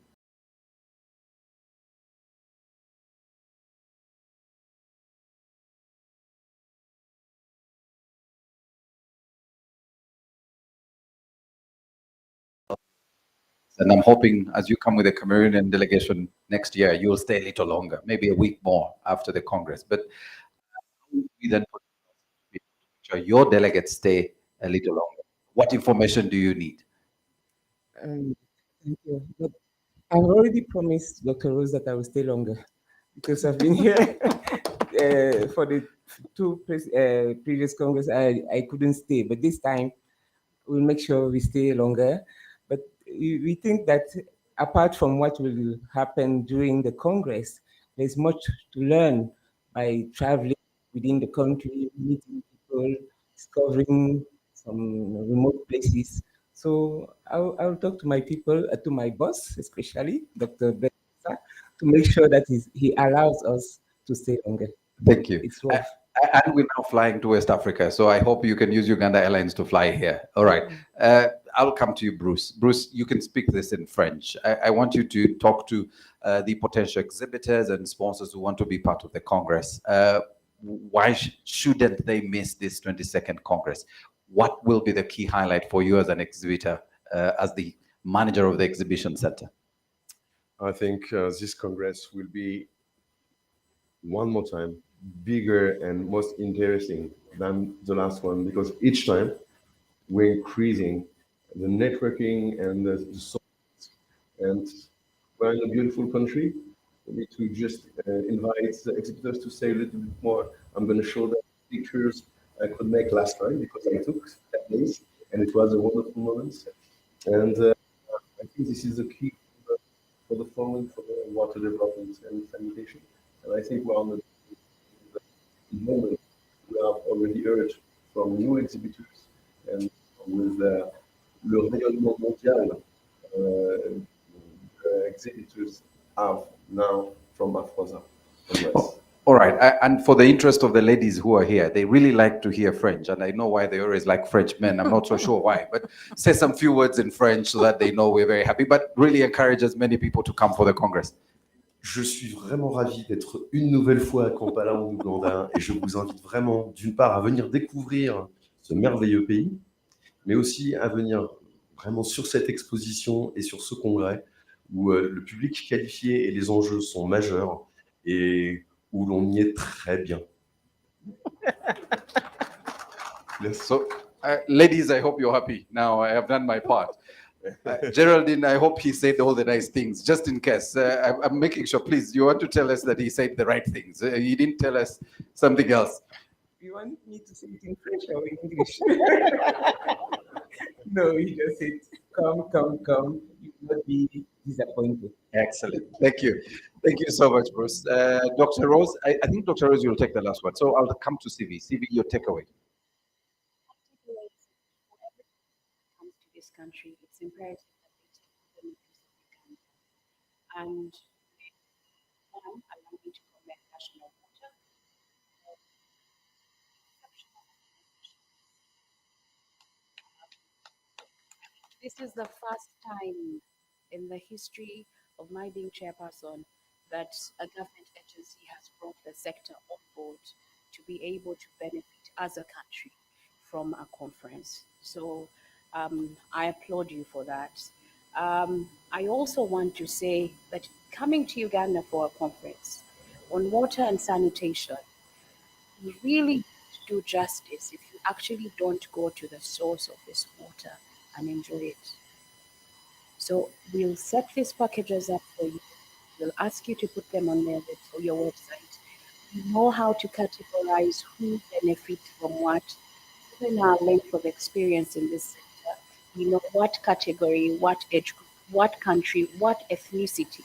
I'm hoping as you come with the Cameroonian delegation next year, you'll stay a little longer, maybe a week more after the Congress. But we then put make sure your delegates stay a little longer. What information do you need? Um, Thank you. But I've already promised Dr. Rose that I will stay longer because I've been here for the two previous Congress. I couldn't stay, but this time we'll make sure we stay longer. But we think that apart from what will happen during the Congress, there's much to learn by traveling within the country, meeting people, discovering some remote places. So I'll talk to my people, to my boss, especially Dr. Bessa, to make sure that he allows us to stay longer. Thank you. It's rough. And we're now flying to West Africa, so I hope you can use Uganda Airlines to fly here. All right. I'll come to you, Bruce. Bruce, you can speak this in French. I want you to talk to the potential exhibitors and sponsors who want to be part of the Congress. Why shouldn't they miss this 22nd Congress? What will be the key highlight for you as an exhibitor, as the manager of the exhibition center? I think this Congress will be, one more time, bigger and most interesting than the last one, because each time we're increasing the networking and the support. And we're in a beautiful country. We need to just invite the exhibitors to say a little bit more. I'm going to show them pictures I could make last time because I took 10 days and it was a wonderful moment. And I think this is the key for the following, for the water development and sanitation. And I think we're on the moment we have already heard from new exhibitors and with le rayonnement mondial exhibitors have now from Afwasa. All right. And for the interest of the ladies who are here, they really like to hear French. And I know why they always like French men. I'm not so sure why. But say some few words in French so that they know we're very happy. But really encourage as many people to come for the Congress. Je suis vraiment ravi d'être une nouvelle fois à Kampala en Ouganda et je vous invite vraiment, d'une part, à venir découvrir ce merveilleux pays, mais aussi à venir vraiment sur cette exposition et sur ce congrès où le public qualifié et les enjeux sont majeurs et où l'on y est très bien. So, ladies, I hope you're happy. Now I have done my part. Geraldine, I hope he said all the nice things, just in case. I'm making sure, please, you want to tell us that he said the right things. He didn't tell us something else. You want me to say it in French or in English? No, he just said, come. You will not be disappointed. Excellent. Thank you. Thank you so much, Bruce. Dr. Rose, I think Dr. Rose, you'll take the last word. So I'll come to CV. CV, your takeaway. Comes to this country, it's imperative that they take the measures that they can. And one, allow me to comment national water. This is the first time in the history of my being chairperson that a government agency has brought the sector on board to be able to benefit as a country from a conference. So I applaud you for that. I also want to say that coming to Uganda for a conference on water and sanitation, you really do justice if you actually don't go to the source of this water and enjoy it. So we'll set these packages up for you. We'll ask you to put them on your website. We know how to categorize who benefits from what. Given our length of experience in this sector, we know what category, what age group, what country, what ethnicity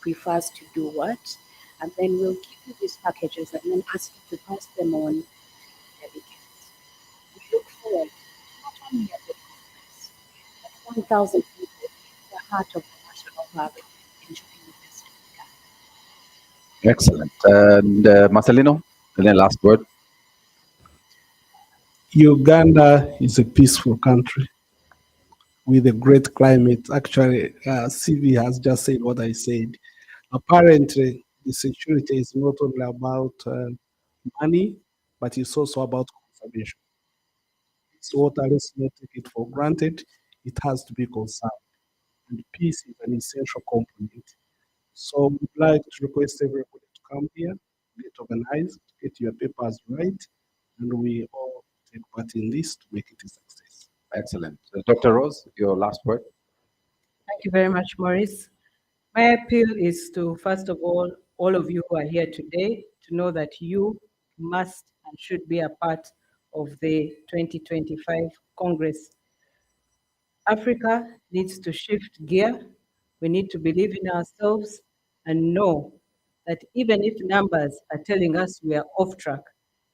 prefers to do what. And then we'll give you these packages and then ask you to pass them on to delegates. We look forward not only at the conference, but 1,000 people in the heart of the national park enjoying the best of the country. Excellent. And Marcelino? And then last word. Uganda is a peaceful country with a great climate. Actually, CV has just said what I said. Apparently, the security is not only about money, but it's also about conservation. This water, let's not take it for granted. It has to be conserved. And peace is an essential component. So we'd like to request everybody to come here, get organized, get your papers right, and we all take part in this to make it a success. Excellent. Dr. Rose, your last word. Thank you very much, Maurice. My appeal is to, first of all of you who are here today, to know that you must and should be a part of the 2025 Congress. Africa needs to shift gear. We need to believe in ourselves and know that even if numbers are telling us we are off track,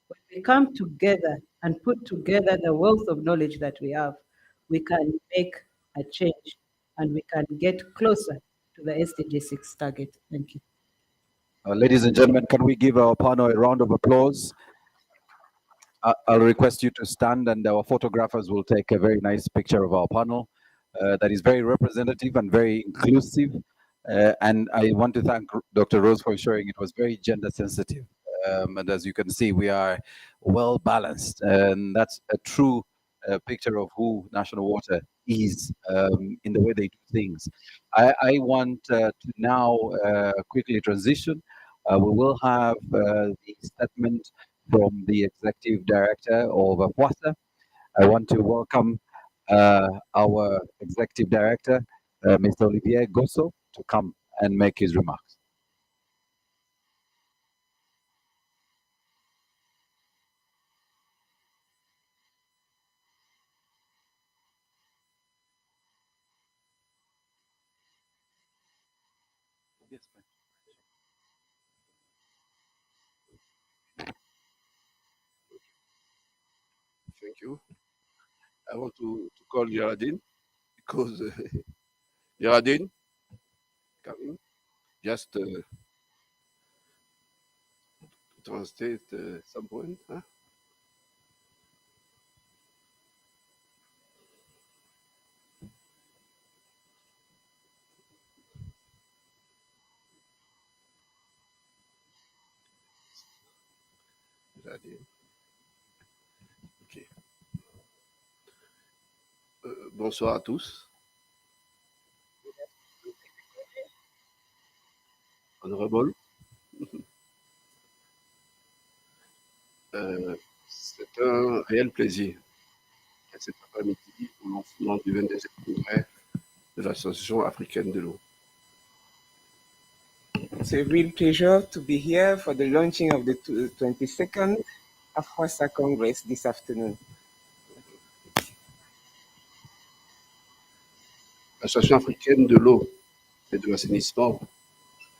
when we come together and put together the wealth of knowledge that we have, we can make a change and we can get closer to the SDG 6 target. Thank you. Ladies and gentlemen, can we give our panel a round of applause? I'll request you to stand, and our photographers will take a very nice picture of our panel that is very representative and very inclusive. And I want to thank Dr. Rose for ensuring it was very gender sensitive. And as you can see, we are well balanced, and that's a true picture of who National Water is in the way they do things. I want to now quickly transition. We will have the statement from the Executive Director of Afwasa. I want to welcome our Executive Director, Mr. Olivier Gosso, to come and make his remarks. Thank you. I want to call Geraldine because Geraldine, coming, just translate some point. Huh? Geraldine. Ok. Bonsoir à tous. Honorable. C'est un réel plaisir cet après-midi au lancement du 22e congrès de l'Association africaine de l'eau. It's a real pleasure to be here for the launching of the 22nd Afwasa Congress this afternoon. L'Association africaine de l'eau et de l'assainissement,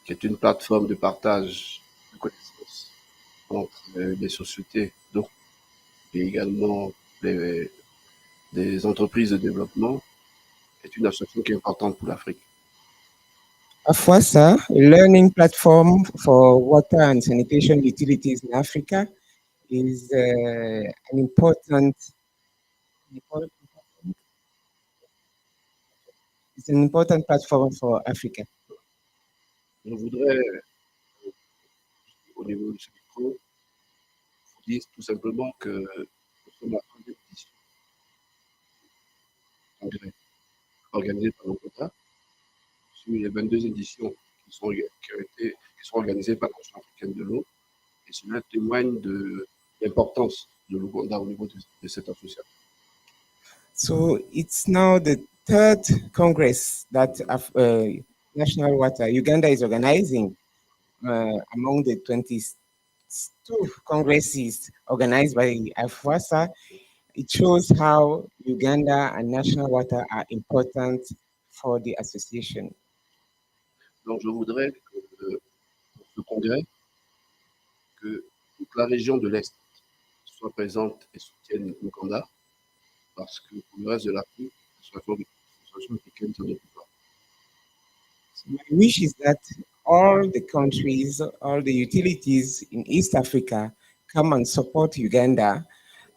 qui est une plateforme de partage de connaissances entre les sociétés d'eau et également des entreprises de développement, est une association qui est importante pour l'Afrique. Afwasa, a learning platform for water and sanitation utilities in Africa, is an important platform for Africa. Je voudrais, au niveau de ce micro, vous dire tout simplement que nous sommes à la troisième édition du congrès organisé par l'Angola sur les 22 éditions qui sont organisées par l'Association africaine de l'eau. Et cela témoigne de l'importance de l'Ouganda au niveau de cette association. So it's now the third Congress that National Water Uganda is organizing among the 22 congresses organized by Afwasa. It shows how Uganda and National Water are important for the association. Donc je voudrais que pour ce congrès, que toute la région de l'Est soit présente et soutienne l'Ouganda, parce que pour le reste de l'Afrique, l'association africaine s'en occupe pas. So my wish is that all the countries, all the utilities in East Africa come and support Uganda,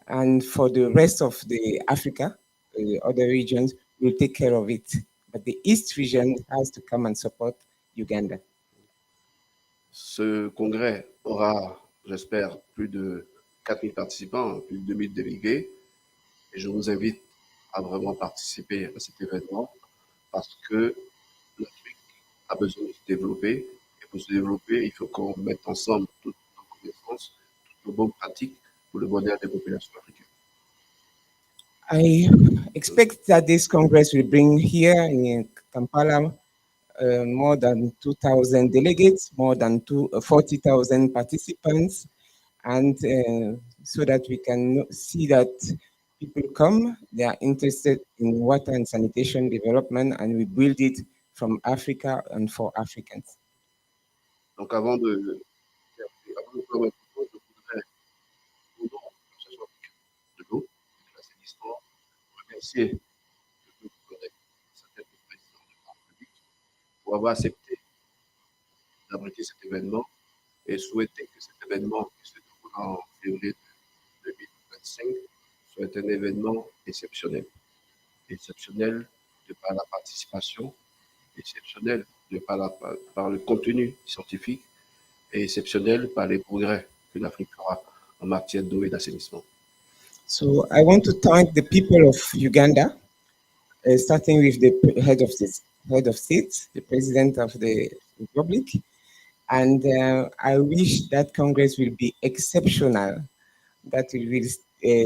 and for the rest of the Africa, the other regions will take care of it. But the East region has to come and support Uganda. Ce congrès aura, j'espère, plus de 4000 participants, plus de 2000 délégués. Et je vous invite à vraiment participer à cet événement parce que l'Afrique a besoin de se développer. Et pour se développer, il faut qu'on mette ensemble toutes nos connaissances, toutes nos bonnes pratiques pour le bonheur des populations africaines. I expect that this Congress will bring here in Kampala more than 2,000 delegates, more than 40,000 participants, and so that we can see that people come, they are interested in water and sanitation development, and we build it from Africa and for Africans. Donc avant de faire ma propos, je voudrais, au nom de l'association africaine de l'eau, de l'assainissement, remercier le groupe collègue, s'appelle le président de la République, pour avoir accepté d'abriter cet événement et souhaiter que cet événement qui se déroulera en février 2025 soit un événement exceptionnel. Exceptionnel de par la participation, exceptionnel de par le contenu scientifique et exceptionnel par les progrès que l'Afrique fera en matière d'eau et d'assainissement. So I want to thank the people of Uganda, starting with the head of state, the president of the republic, and I wish that Congress will be exceptional, that it will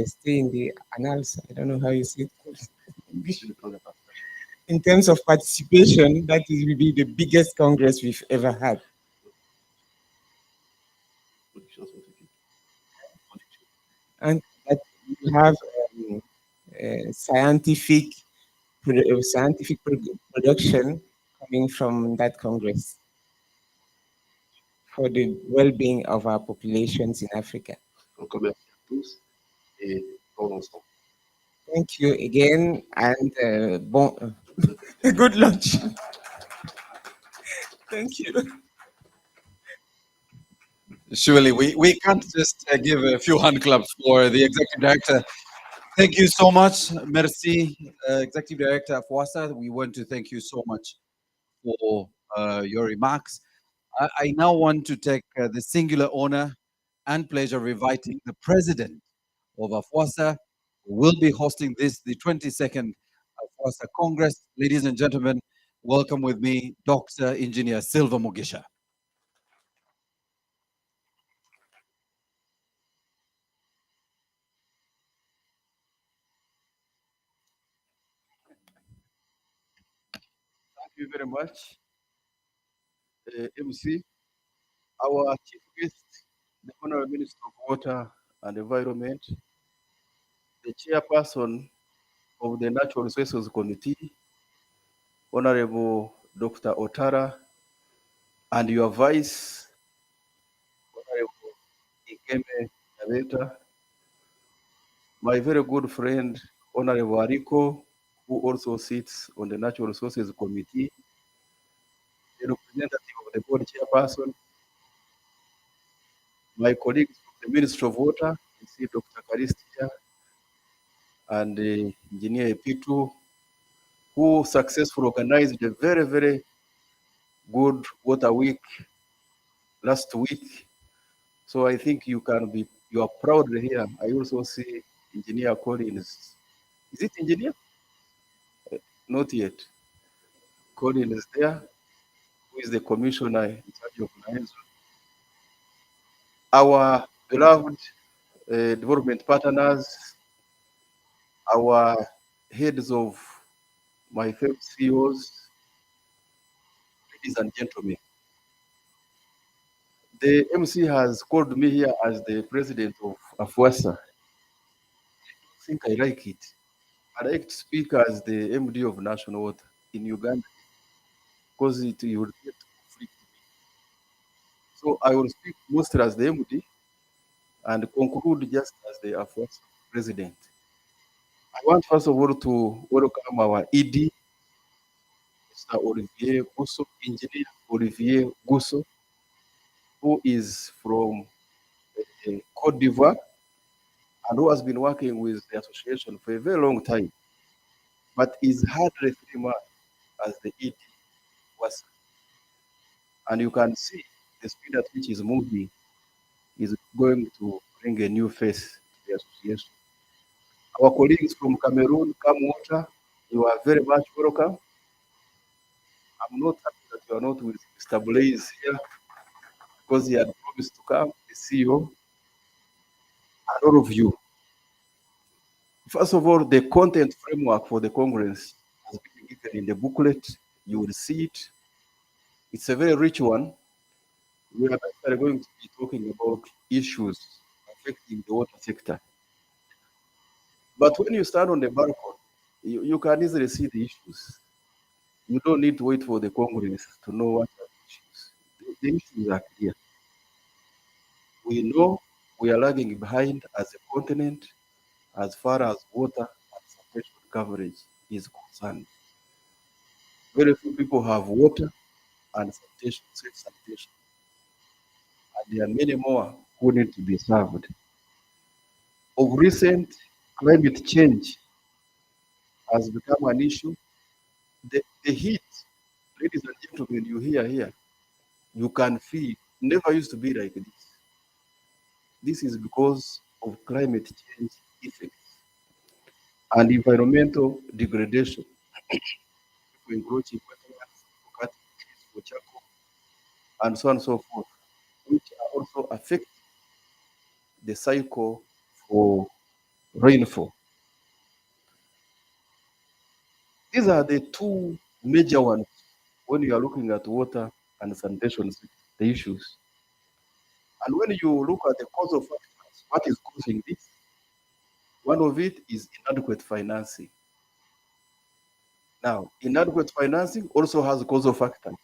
stay in the annals. I don't know how you say it. In terms of participation, that it will be the biggest Congress we've ever had. And that we have scientific production coming from that Congress for the well-being of our populations in Africa. Thank you again, and good lunch. Thank you. Surely we can't just give a few hand claps for the executive director. Thank you so much. Merci, Executive Director Afwasa. We want to thank you so much for your remarks. I now want to take the singular honor and pleasure of inviting the President of Afwasa, who will be hosting this, the 22nd Afwasa Congress. Ladies and gentlemen, welcome with me, Dr. Engineer Silva Mugisha. Thank you very much, MC. Our chief guest, the Honorable Minister of Water and Environment, the chairperson of the Natural Resources Committee, Honorable Dr. Otara, and your vice, Honorable Ikeme Nabeta, my very good friend, Honorable Ariko, who also sits on the Natural Resources Committee, the representative of the board chairperson, my colleagues from the Ministry of Water, I see Dr. Karistia and Engineer Epitu, who successfully organized a very, very good water week last week. So I think you are proud here. I also see Engineer Collins. Is it engineer? Not yet. Collins is there, who is the commissioner in charge of liaison. Our beloved development partners, our heads of my favorite CEOs, ladies and gentlemen. The MC has called me here as the president of Afwasa. I think I like it. I like to speak as the MD of National Water in Uganda because you will get conflict. So I will speak mostly as the MD and conclude just as the Afwasa president. I want first of all to welcome our ED, Mr. Olivier Gusso, Engineer Olivier Gusso, who is from Cote d'Ivoire, and who has been working with the association for a very long time, but is hardly 3 months as the ED was. And you can see the speed at which is moving is going to bring a new face to the association. Our colleagues from Cameroon, Come Water, you are very much welcome. I'm not happy that you are not with Mr. Blaze here because he had promised to come, the CEO, and all of you. First of all, the content framework for the Congress has been given in the booklet. You will see it. It's a very rich one. We are actually going to be talking about issues affecting the water sector. But when you stand on the balcony, you can easily see the issues. You don't need to wait for the Congress to know what are the issues. The issues are clear. We know we are lagging behind as a continent as far as water and sanitation coverage is concerned. Very few people have water and sanitation, safe sanitation. And there are many more who need to be served. Of recent, climate change has become an issue. The heat, ladies and gentlemen, you hear here, you can feel, never used to be like this. This is because of climate change effects and environmental degradation. People encroaching wetlands, cutting trees for charcoal, and so on and so forth, which are also affecting the cycle for rainfall. These are the two major ones when you are looking at water and sanitation, the issues. And when you look at the causal factors, what is causing this? One of it is inadequate financing. Now, inadequate financing also has causal factors.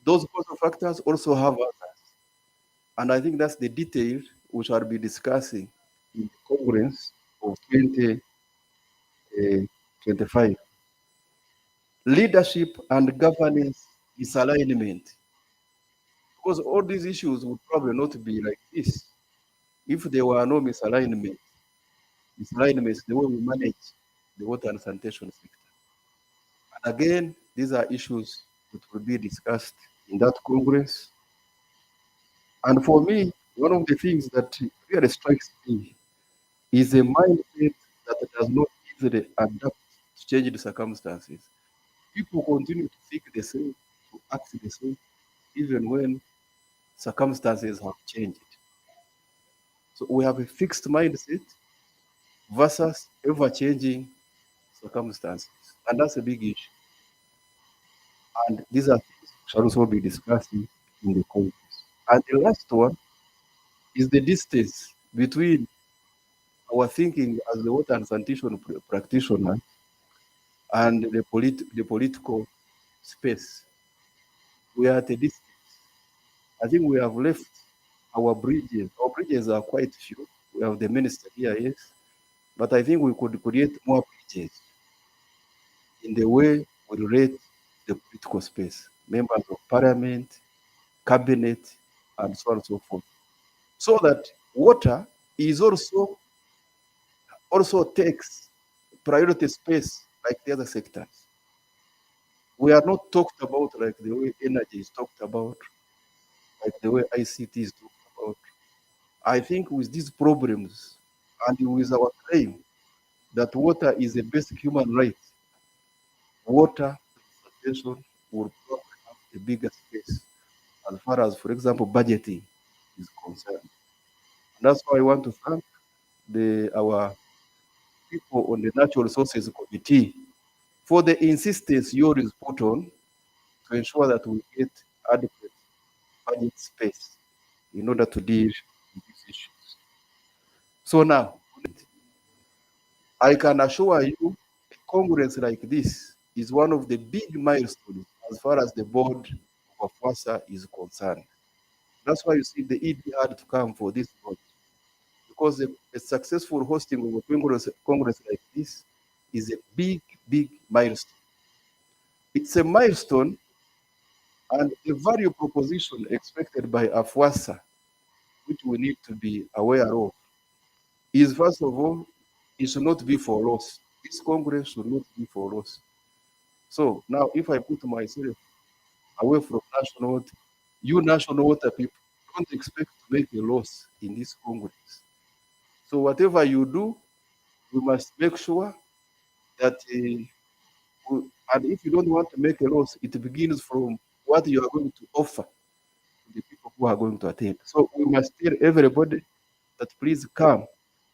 Those causal factors also have others. And I think that's the detail we shall be discussing in the Congress of 2025. Leadership and governance misalignment. Because all these issues would probably not be like this if there were no misalignment. Misalignment is the way we manage the water and sanitation sector. And again, these are issues that will be discussed in that Congress. And for me, one of the things that really strikes me is a mindset that does not easily adapt to changing circumstances. People continue to think the same, to act the same, even when circumstances have changed. So we have a fixed mindset versus ever-changing circumstances. And that's a big issue. And these are things we shall also be discussing in the Congress. And the last one is the distance between our thinking as the water and sanitation practitioner and the political space. We are at a distance. I think we have left our bridges. Our bridges are quite few. We have the minister here, yes. But I think we could create more bridges in the way we relate the political space, members of parliament, cabinet, and so on and so forth. So that water is also takes priority space like the other sectors. We are not talked about like the way energy is talked about, like the way ICT is talked about. I think with these problems and with our claim that water is a basic human right, water sanitation will probably have a bigger space as far as, for example, budgeting is concerned. And that's why I want to thank our people on the Natural Resources Committee for the insistence you always put on to ensure that we get adequate budget space in order to deal with these issues. So now, I can assure you, a Congress like this is one of the big milestones as far as the board of Afwasa is concerned. That's why you see the ED had to come for this board, because a successful hosting of a Congress like this is a big, big milestone. It's a milestone, and the value proposition expected by Afwasa which we need to be aware of is, first of all, it should not be for loss. This Congress should not be for loss. So now, if I put myself away from national water, you national water people don't expect to make a loss in this Congress. So whatever you do, we must make sure that, and if you don't want to make a loss, it begins from what you are going to offer to the people who are going to attend. So we must tell everybody that please come,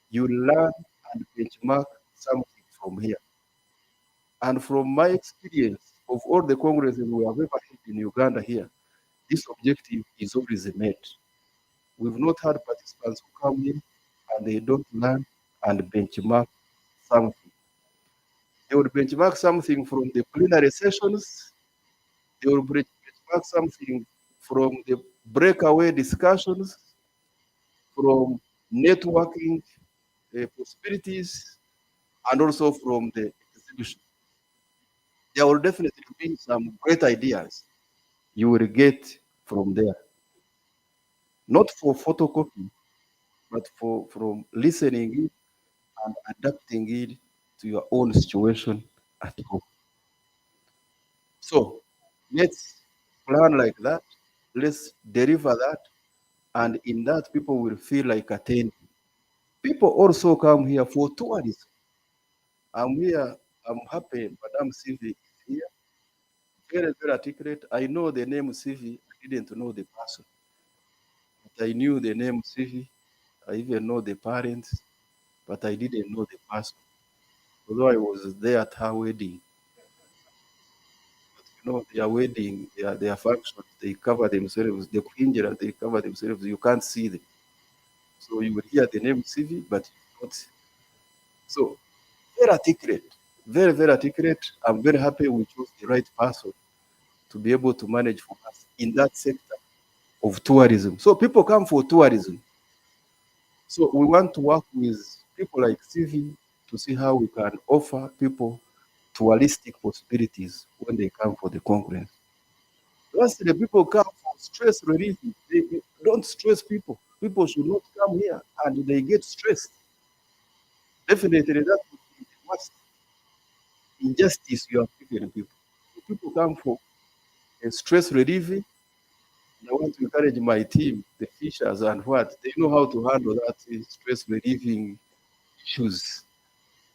you learn and benchmark something from here. And from my experience of all the congresses we have ever had in Uganda here, this objective is always met. We've not had participants who come in and they don't learn and benchmark something. They will benchmark something from the plenary sessions. They will benchmark something from the breakaway discussions, from networking possibilities, and also from the exhibition. There will definitely be some great ideas you will get from there. Not for photocopy, but from listening it and adapting it to your own situation at home. So let's plan like that. Let's deliver that. And in that, people will feel like attending. People also come here for tourism. I'm here, I'm happy Madam Sivi is here. Very, very articulate. I know the name Sivi, I didn't know the person. But I knew the name Sivi. I even know the parents, but I didn't know the person. Although I was there at her wedding. But you know, their wedding, their functions, they cover themselves. The Quinjera, they cover themselves. You can't see them. So you will hear the name Sivi, but not. So very articulate, very, very articulate. I'm very happy we chose the right person to be able to manage for us in that sector of tourism. So people come for tourism. So we want to work with people like Stevie to see how we can offer people touristic possibilities when they come for the conference. Lastly, people come for stress relief. They don't stress people. People should not come here and they get stressed. Definitely, that would be the worst injustice you have given people. If people come for a stress relief, I want to encourage my team, the fishers and what, they know how to handle that stress relieving issues.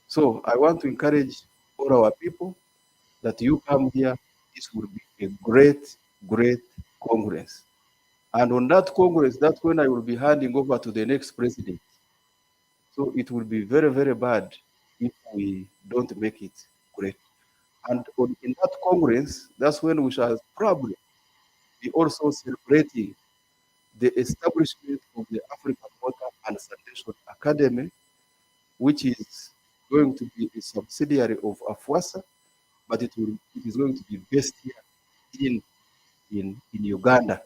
So I want to encourage all our people that you come here. This will be a great, great congress. And on that congress, that's when I will be handing over to the next president. So it will be very, very bad if we don't make it great. And in that congress, that's when we shall probably be also celebrating the establishment of the African Water and Sanitation Academy, which is going to be a subsidiary of Afwasa, but it is going to be based here in Uganda.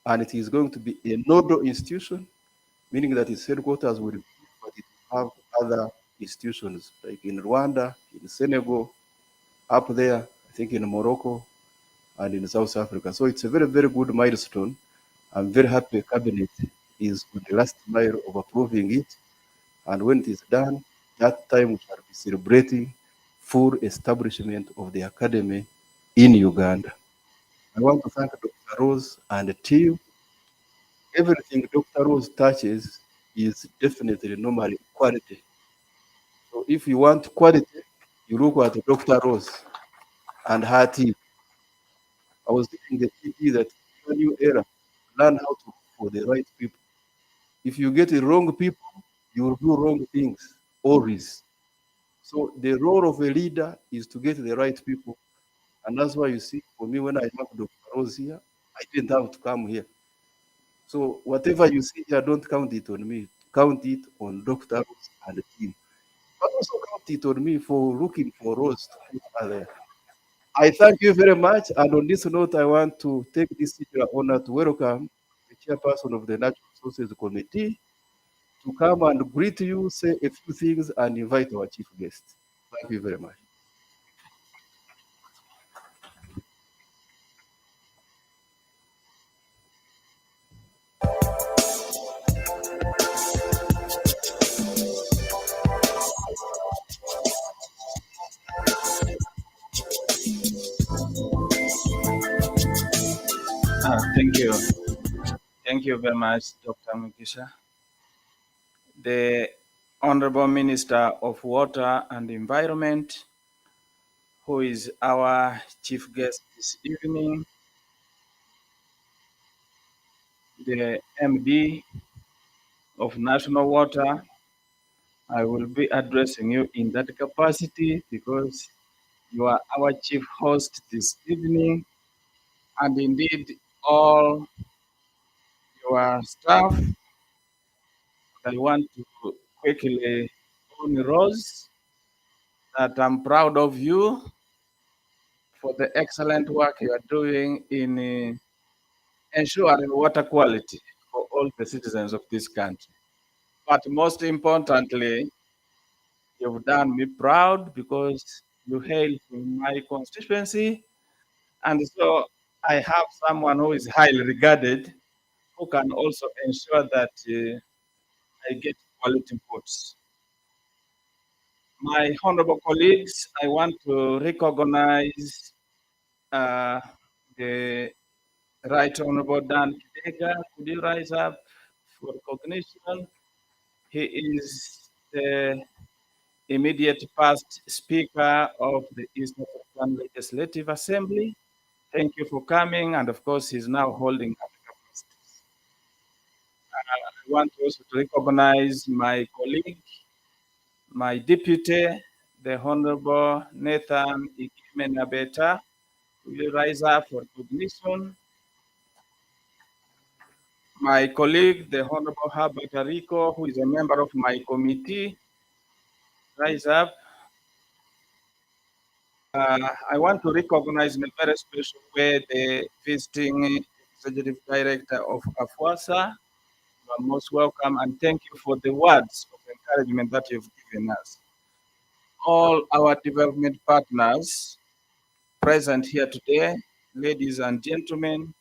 And it is going to be a nodal institution, meaning that its headquarters will be, but it will have other institutions like in Rwanda, in Senegal, up there, I think in Morocco, and in South Africa. So it's a very, very good milestone. I'm very happy Cabinet is on the last mile of approving it. And when it is done, that time we shall be celebrating full establishment of the academy in Uganda. I want to thank Dr. Rose and the team. Everything Dr. Rose touches is definitely normally quality. So if you want quality, you look at Dr. Rose and her team. I was telling the TP that in a new era, learn how to look for the right people. If you get the wrong people, you will do wrong things always. So the role of a leader is to get the right people. And that's why you see, for me, when I have Dr. Rose here, I didn't have to come here. So whatever you see here, don't count it on me. Count it on Dr. Rose and the team. But also count it on me for looking for Rose to put her there. I thank you very much. And on this note, I want to take this particular honor to welcome the chairperson of the Natural Resources Committee to come and greet you, say a few things, and invite our chief guest. Thank you very much. Thank you. Thank you very much, Dr. Mukisha. The Honorable Minister of Water and Environment, who is our chief guest this evening, the MD of National Water, I will be addressing you in that capacity because you are our chief host this evening, and indeed all your staff. I want to quickly on Rose that I'm proud of you for the excellent work you are doing in ensuring water quality for all the citizens of this country. But most importantly, you've done me proud because you hail from my constituency. And so I have someone who is highly regarded who can also ensure that I get quality votes. My honorable colleagues, I want to recognize uh, the Right Honorable Dan Kidega. Could you rise up for recognition? He is the immediate past Speaker of the East African Legislative Assembly. Thank you for coming, and of course, he's now holding Africa Masters. I want also to recognize my colleague, my deputy, the Honorable Nathan Ikimenabeta. Will you rise up for recognition? My colleague, the Honorable Herbert Arico, who is a member of my committee, rise up. I want to recognize in a very special way the visiting executive director of Afwasa. You are most welcome, and thank you for the words of encouragement that you've given us. All our development partners present here today, ladies and gentlemen,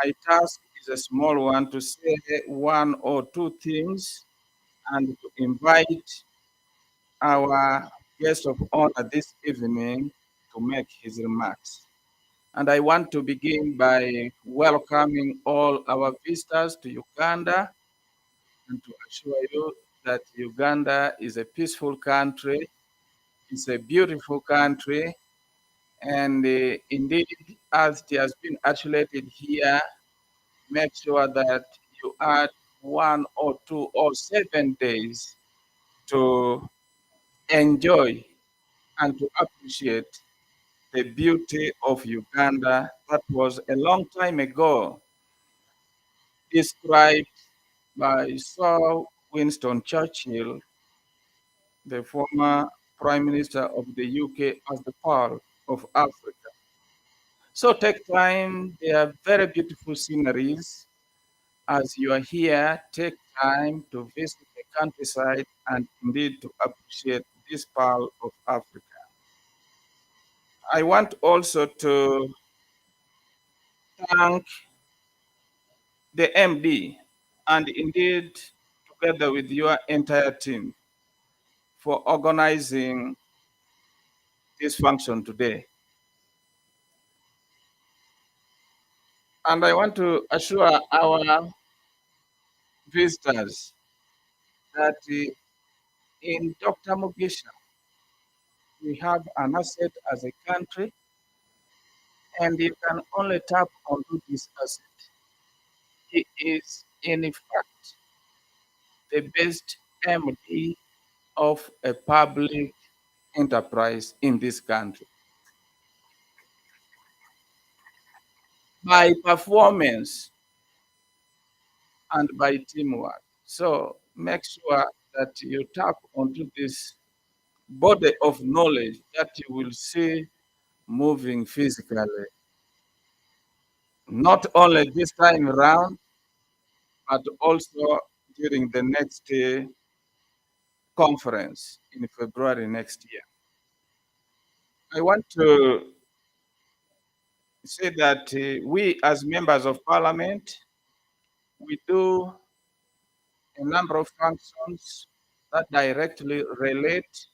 my task is a small one to say one or two things and to invite our guest of honor this evening to make his remarks. And I want to begin by welcoming all our visitors to Uganda and to assure you that Uganda is a peaceful country, it's a beautiful country, and indeed, as it has been articulated here, make sure that you add 1 or 2 or 7 days to enjoy and to appreciate the beauty of Uganda that was a long time ago described by Sir Winston Churchill, the former Prime Minister of the UK, as the Pearl of Africa. So take time, they are very beautiful sceneries. As you are here, take time to visit the countryside and indeed to appreciate this Pearl of Africa. I want also to thank the MD and indeed together with your entire team for organizing this function today. And I want to assure our visitors that in Dr. Mugisha, we have an asset as a country, and you can only tap onto this asset. He is, in fact, the best MD of a public enterprise in this country. By performance and by teamwork. So make sure that you tap onto this body of knowledge that you will see moving physically. Not only this time around, but also during the next conference in February next year. I want to say that we as members of parliament, we do a number of functions that directly relate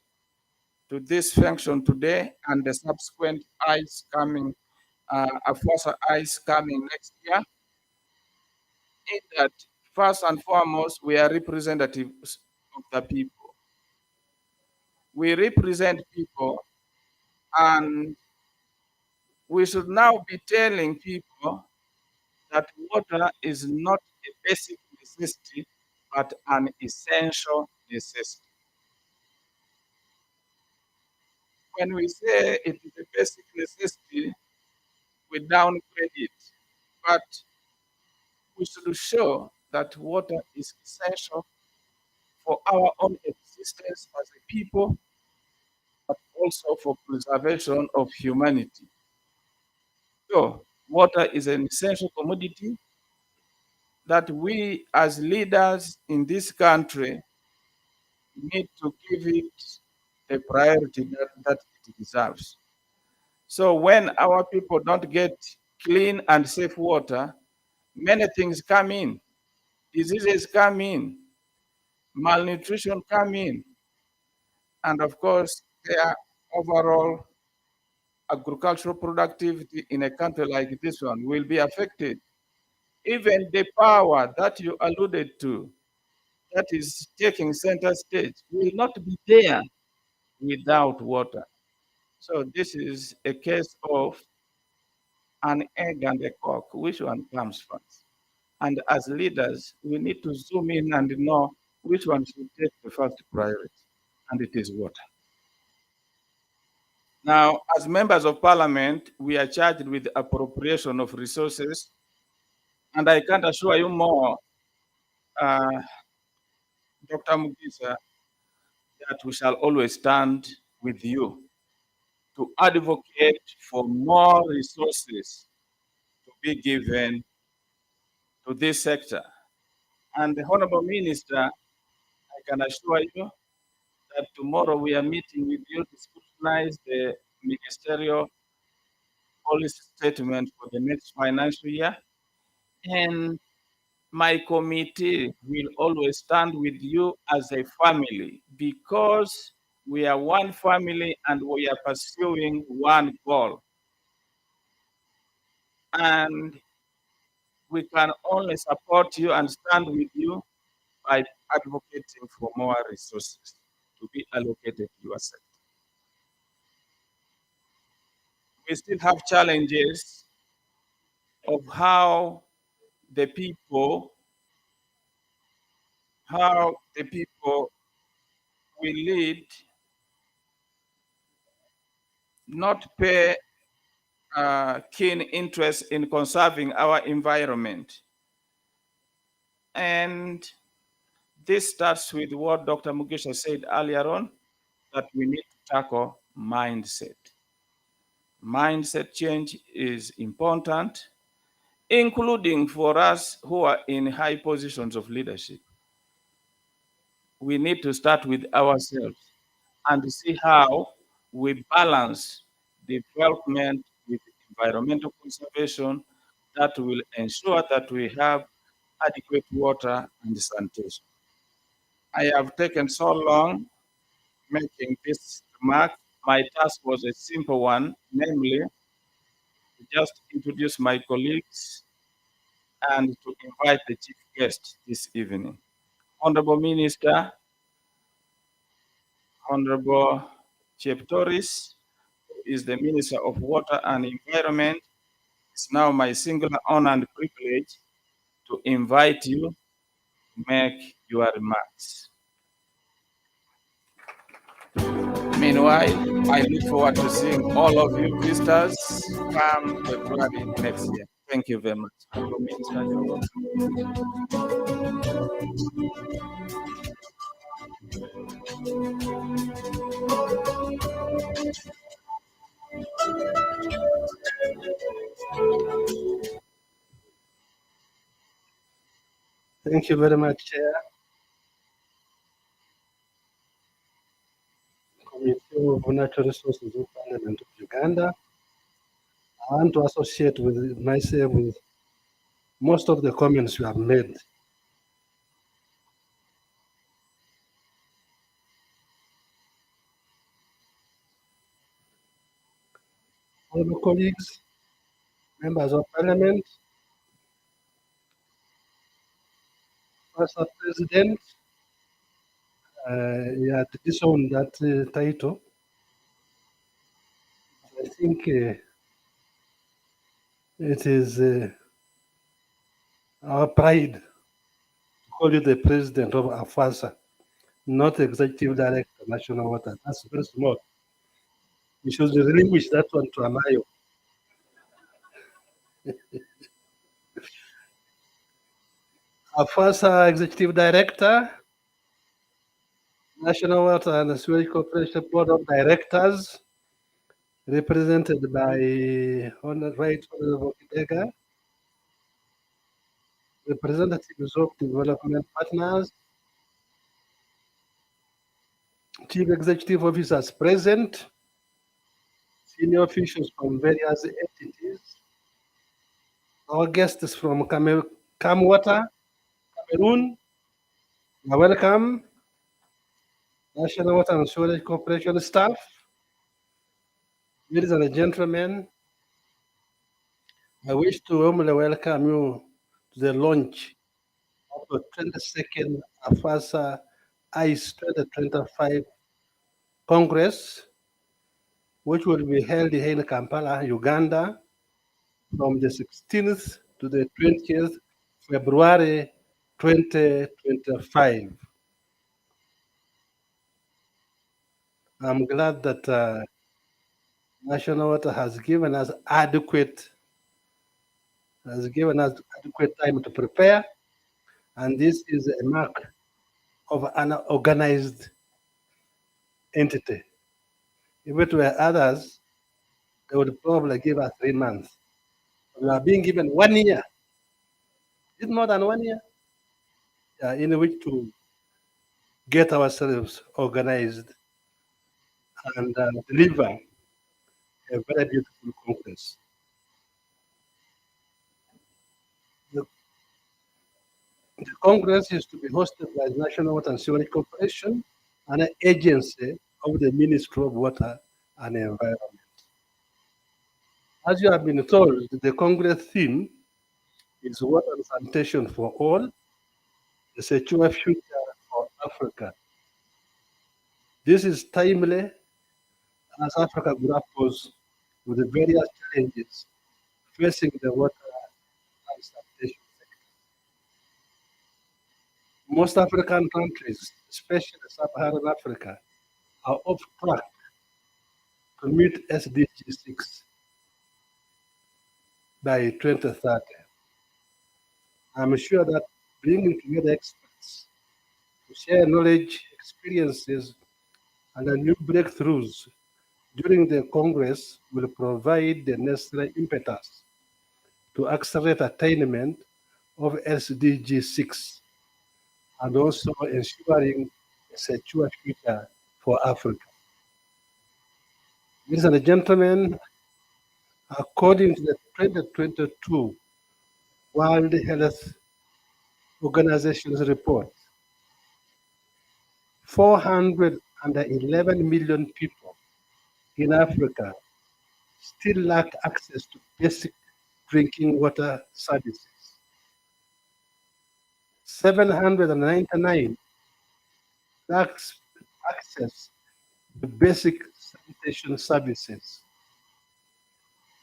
to this function today and the subsequent ICE coming Afwasa Ice coming next year, is that first and foremost, we are representatives of the people. We represent people, and we should now be telling people that water is not a basic necessity, but an essential necessity. When we say it is a basic necessity, we downgrade it, but we should show that water is essential for our own existence as a people, but also for preservation of humanity. So, water is an essential commodity that we as leaders in this country need to give it the priority that it deserves. So when our people don't get clean and safe water, many things come in. Diseases come in, malnutrition come in, and of course, their overall agricultural productivity in a country like this one will be affected. Even the power that you alluded to, that is taking center stage, will not be there without water. So this is a case of an egg and a cock. Which one comes first? And as leaders, we need to zoom in and know which one should take the first priority, and it is water. Now, as members of parliament, we are charged with appropriation of resources, and I can't assure you more, uh, Dr. Mugisa, that we shall always stand with you to advocate for more resources to be given to this sector. And the Honorable Minister, I can assure you that tomorrow we are meeting with you to scrutinize the ministerial policy statement for the next financial year. And my committee will always stand with you as a family because we are one family and we are pursuing one goal. And we can only support you and stand with you by advocating for more resources to be allocated to your sector. We still have challenges of how the people we lead not pay keen interest in conserving our environment. And this starts with what Dr. Mugisha said earlier on, that we need to tackle mindset. Mindset change is important, including for us who are in high positions of leadership. We need to start with ourselves and see how we balance development with environmental conservation that will ensure that we have adequate water and sanitation. I have taken so long making this remark. My task was a simple one, namely to just introduce my colleagues and to invite the chief guest this evening. Honorable Minister, Honorable Chief Torres, who is the Minister of Water and Environment. It's now my singular honor and privilege to invite you to make your remarks. Meanwhile, I look forward to seeing all of you visitors come February next year. Thank you very much. Honorable Minister, you're welcome. Thank you very much, Chair. Committee of Natural Resources of Parliament of Uganda. I want to associate with myself with most of the comments you have made. Honorable colleagues, members of parliament, first president, he had disowned that title. I think it is our pride to call you the president of Afwasa, not executive director, national water. That's very small. We should relinquish that one to Aaea. Afwasa executive director, National Water and Sewage Corporation Board of Directors, represented by Right Honorable Kidega, representatives of development partners, chief executive officers present, senior officials from various entities, our guests from Camwater, Cameroon, you're welcome, National Water and Sewage Corporation staff, ladies and gentlemen, I wish to warmly welcome you to the launch of the 22nd Afwasa Ice 2025 Congress, which will be held here in Kampala, Uganda, from the 16th to the 20th February 2025. I'm glad that National Water has given us adequate time to prepare, and this is a mark of an organized entity. If it were others, they would probably give us 3 months. We are being given 1 year. Is it more than 1 year? In which to get ourselves organized and deliver a very beautiful congress. The Congress is to be hosted by the National Water and Sewage Corporation, an agency of the Ministry of Water and Environment. As you have been told, the Congress theme is Water and Sanitation for All, a secure future for Africa. This is timely as Africa grapples with the various challenges facing the water and sanitation sector. Most African countries, especially Sub-Saharan Africa, are off track to meet SDG 6 by 2030. I'm sure that bringing together experts to share knowledge, experiences, and new breakthroughs during the Congress will provide the necessary impetus to accelerate attainment of SDG 6 and also ensuring a secure future for Africa. Ladies and gentlemen, according to the 2022 World Health Organization's report, 411 million people in Africa still lack access to basic drinking water services. 799 lack access to basic sanitation services.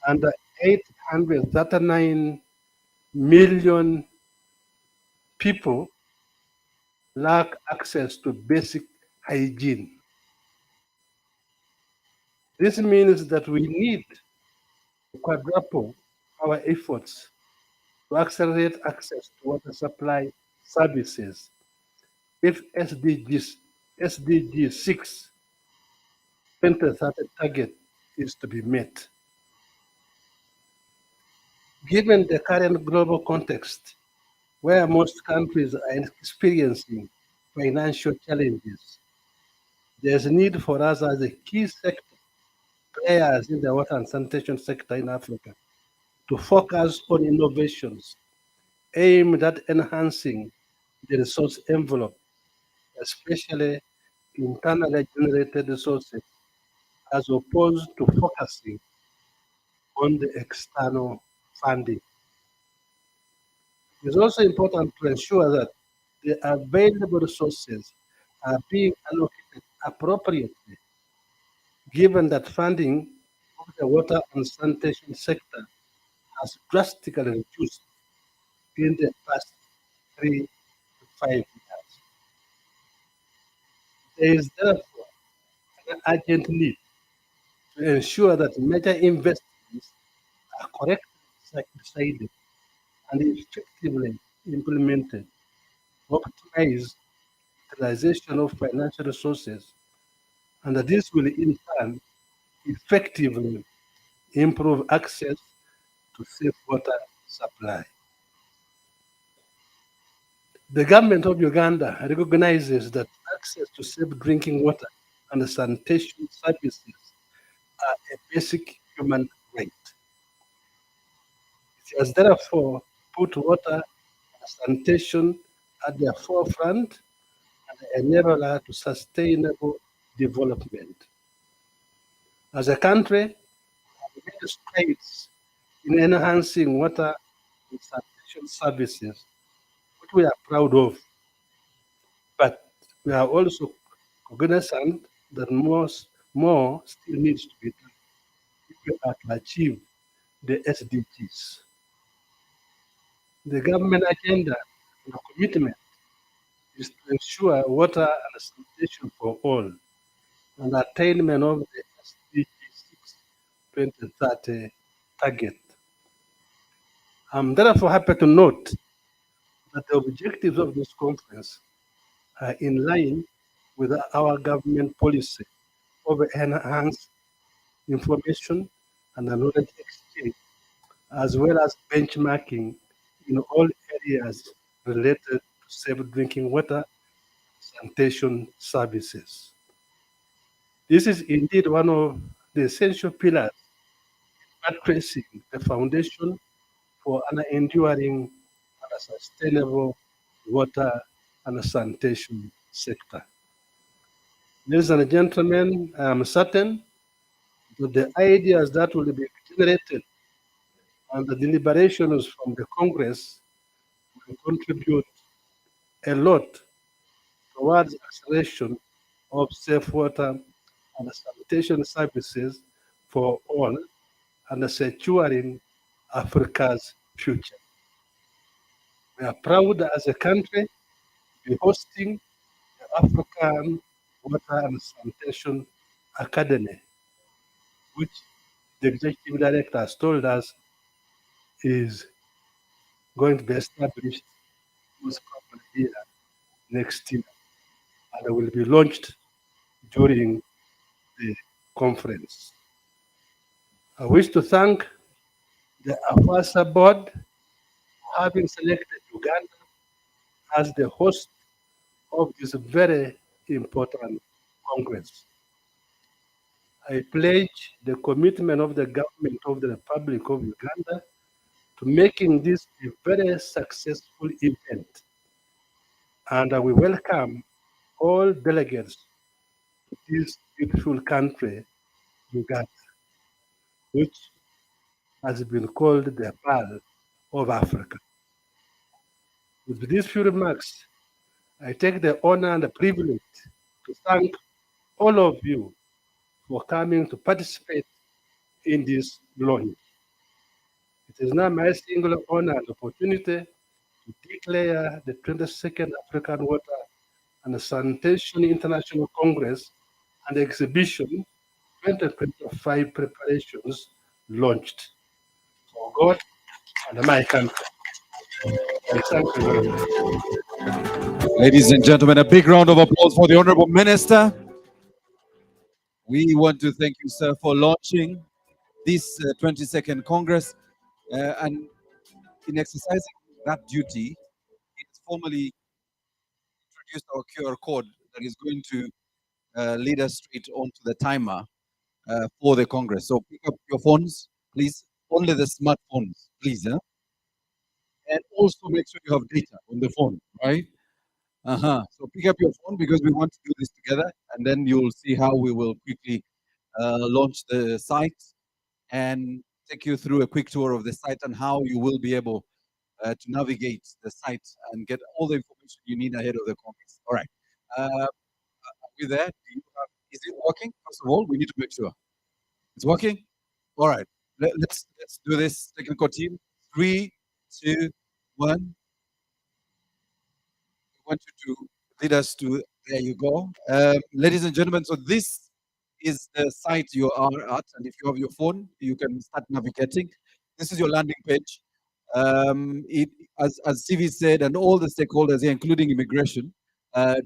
And 839 million people lack access to basic hygiene. This means that we need to quadruple our efforts to accelerate access to water supply services if SDG 6 2030 target is to be met. Given the current global context, where most countries are experiencing financial challenges, there's a need for us as a key sector players in the water and sanitation sector in Africa to focus on innovations aimed at enhancing the resource envelope, especially internally generated resources, as opposed to focusing on the external funding. It is also important to ensure that the available resources are being allocated appropriately, given that funding of the water and sanitation sector has drastically reduced in the past 3 to 5 years. There is therefore an urgent need to ensure that major investments are correctly decided and effectively implemented to optimize utilization of financial resources, and that this will in turn effectively improve access to safe water supply. The government of Uganda recognizes that access to safe drinking water and sanitation services are a basic human right. It has therefore put water and sanitation at the forefront and enabler to sustainable development. As a country, we made strides in enhancing water and sanitation services, which we are proud of. But we are also cognizant that more still needs to be done if we are to achieve the SDGs. The government agenda and commitment is to ensure water and sanitation for all and attainment of the SDG 6 2030 target. I'm therefore happy to note that the objectives of this conference are in line with our government policy of enhanced information and knowledge exchange, as well as benchmarking in all areas related to safe drinking water sanitation services. This is indeed one of the essential pillars buttressing the foundation for an enduring and sustainable water and sanitation sector. Ladies and gentlemen, I am certain that the ideas that will be generated and the deliberations from the Congress will contribute a lot towards acceleration of safe water and sanitation services for all and securing Africa's future. We are proud as a country to be hosting the African Water and Sanitation Academy, which the executive director has told us is going to be established most probably here next year, and it will be launched during the conference. I wish to thank the Afwasa board for having selected Uganda as the host of this very important congress. I pledge the commitment of the government of the Republic of Uganda to making this a very successful event. And I will welcome all delegates to this beautiful country, Uganda, which has been called the Pearl of Africa. With these few remarks, I take the honor and the privilege to thank all of you for coming to participate in this launch. It is now my singular honor and opportunity to declare the 22nd African Water and Sanitation International Congress and Exhibition 2025 preparations launched for God and my country. I thank you very much. Ladies and gentlemen, a big round of applause for the Honorable Minister. We want to thank you, sir, for launching this 22nd Congress. And in exercising that duty, it has formally introduced our QR code that is going to lead us straight onto the timer for the Congress. So pick up your phones, please. Only the smartphones, please. And also make sure you have data on the phone, right? So pick up your phone because we want to do this together, and then you'll see how we will quickly launch the site and take you through a quick tour of the site and how you will be able to navigate the site and get all the information you need ahead of the Congress. All right. Are we there? Is it working? First of all, we need to make sure. It's working? All right. Let's do this. Technical team. 3, 2, 1. I want you to lead us to, there you go. Ladies and gentlemen, so this is the site you are at, and if you have your phone, you can start navigating. This is your landing page. As CV said, and all the stakeholders here, including immigration,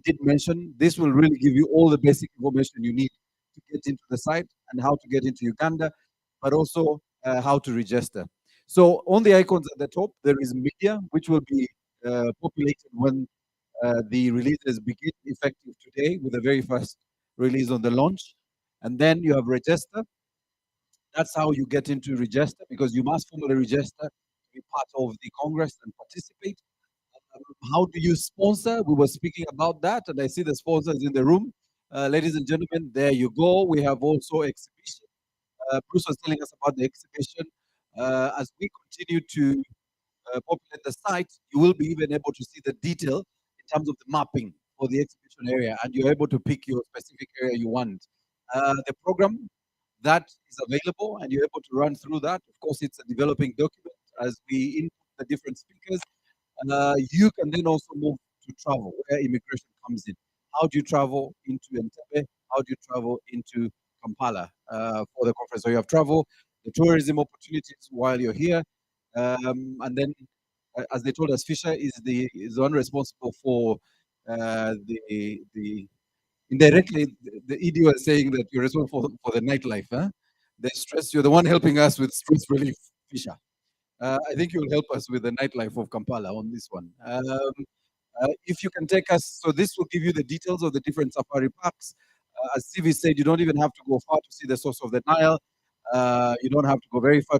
did mention, this will really give you all the basic information you need to get into the site and how to get into Uganda, but also how to register. So on the icons at the top, there is media, which will be populated when the releases begin effective today with the very first release on the launch. And then you have register. That's how you get into register, because you must formally register to be part of the Congress and participate. How do you sponsor? We were speaking about that, and I see the sponsors in the room. Ladies and gentlemen, there you go. We have also exhibition. Bruce was telling us about the exhibition. As we continue to populate the site, you will be even able to see the detail in terms of the mapping for the exhibition area, and you're able to pick your specific area you want. The program that is available, and you're able to run through that. Of course, it's a developing document as we input the different speakers. You can then also move to travel, where immigration comes in. How do you travel into Entebbe? How do you travel into Kampala for the conference? So you have travel, the tourism opportunities while you're here, and then, as they told us, Fisher is the one responsible for the indirectly, the ED was saying that you're responsible for the nightlife, huh? The stress, you're the one helping us with stress relief, Fisher. I think you'll help us with the nightlife of Kampala on this one. If you can take us, so this will give you the details of the different safari parks. As CV said, you don't even have to go far to see the source of the Nile. You don't have to go very far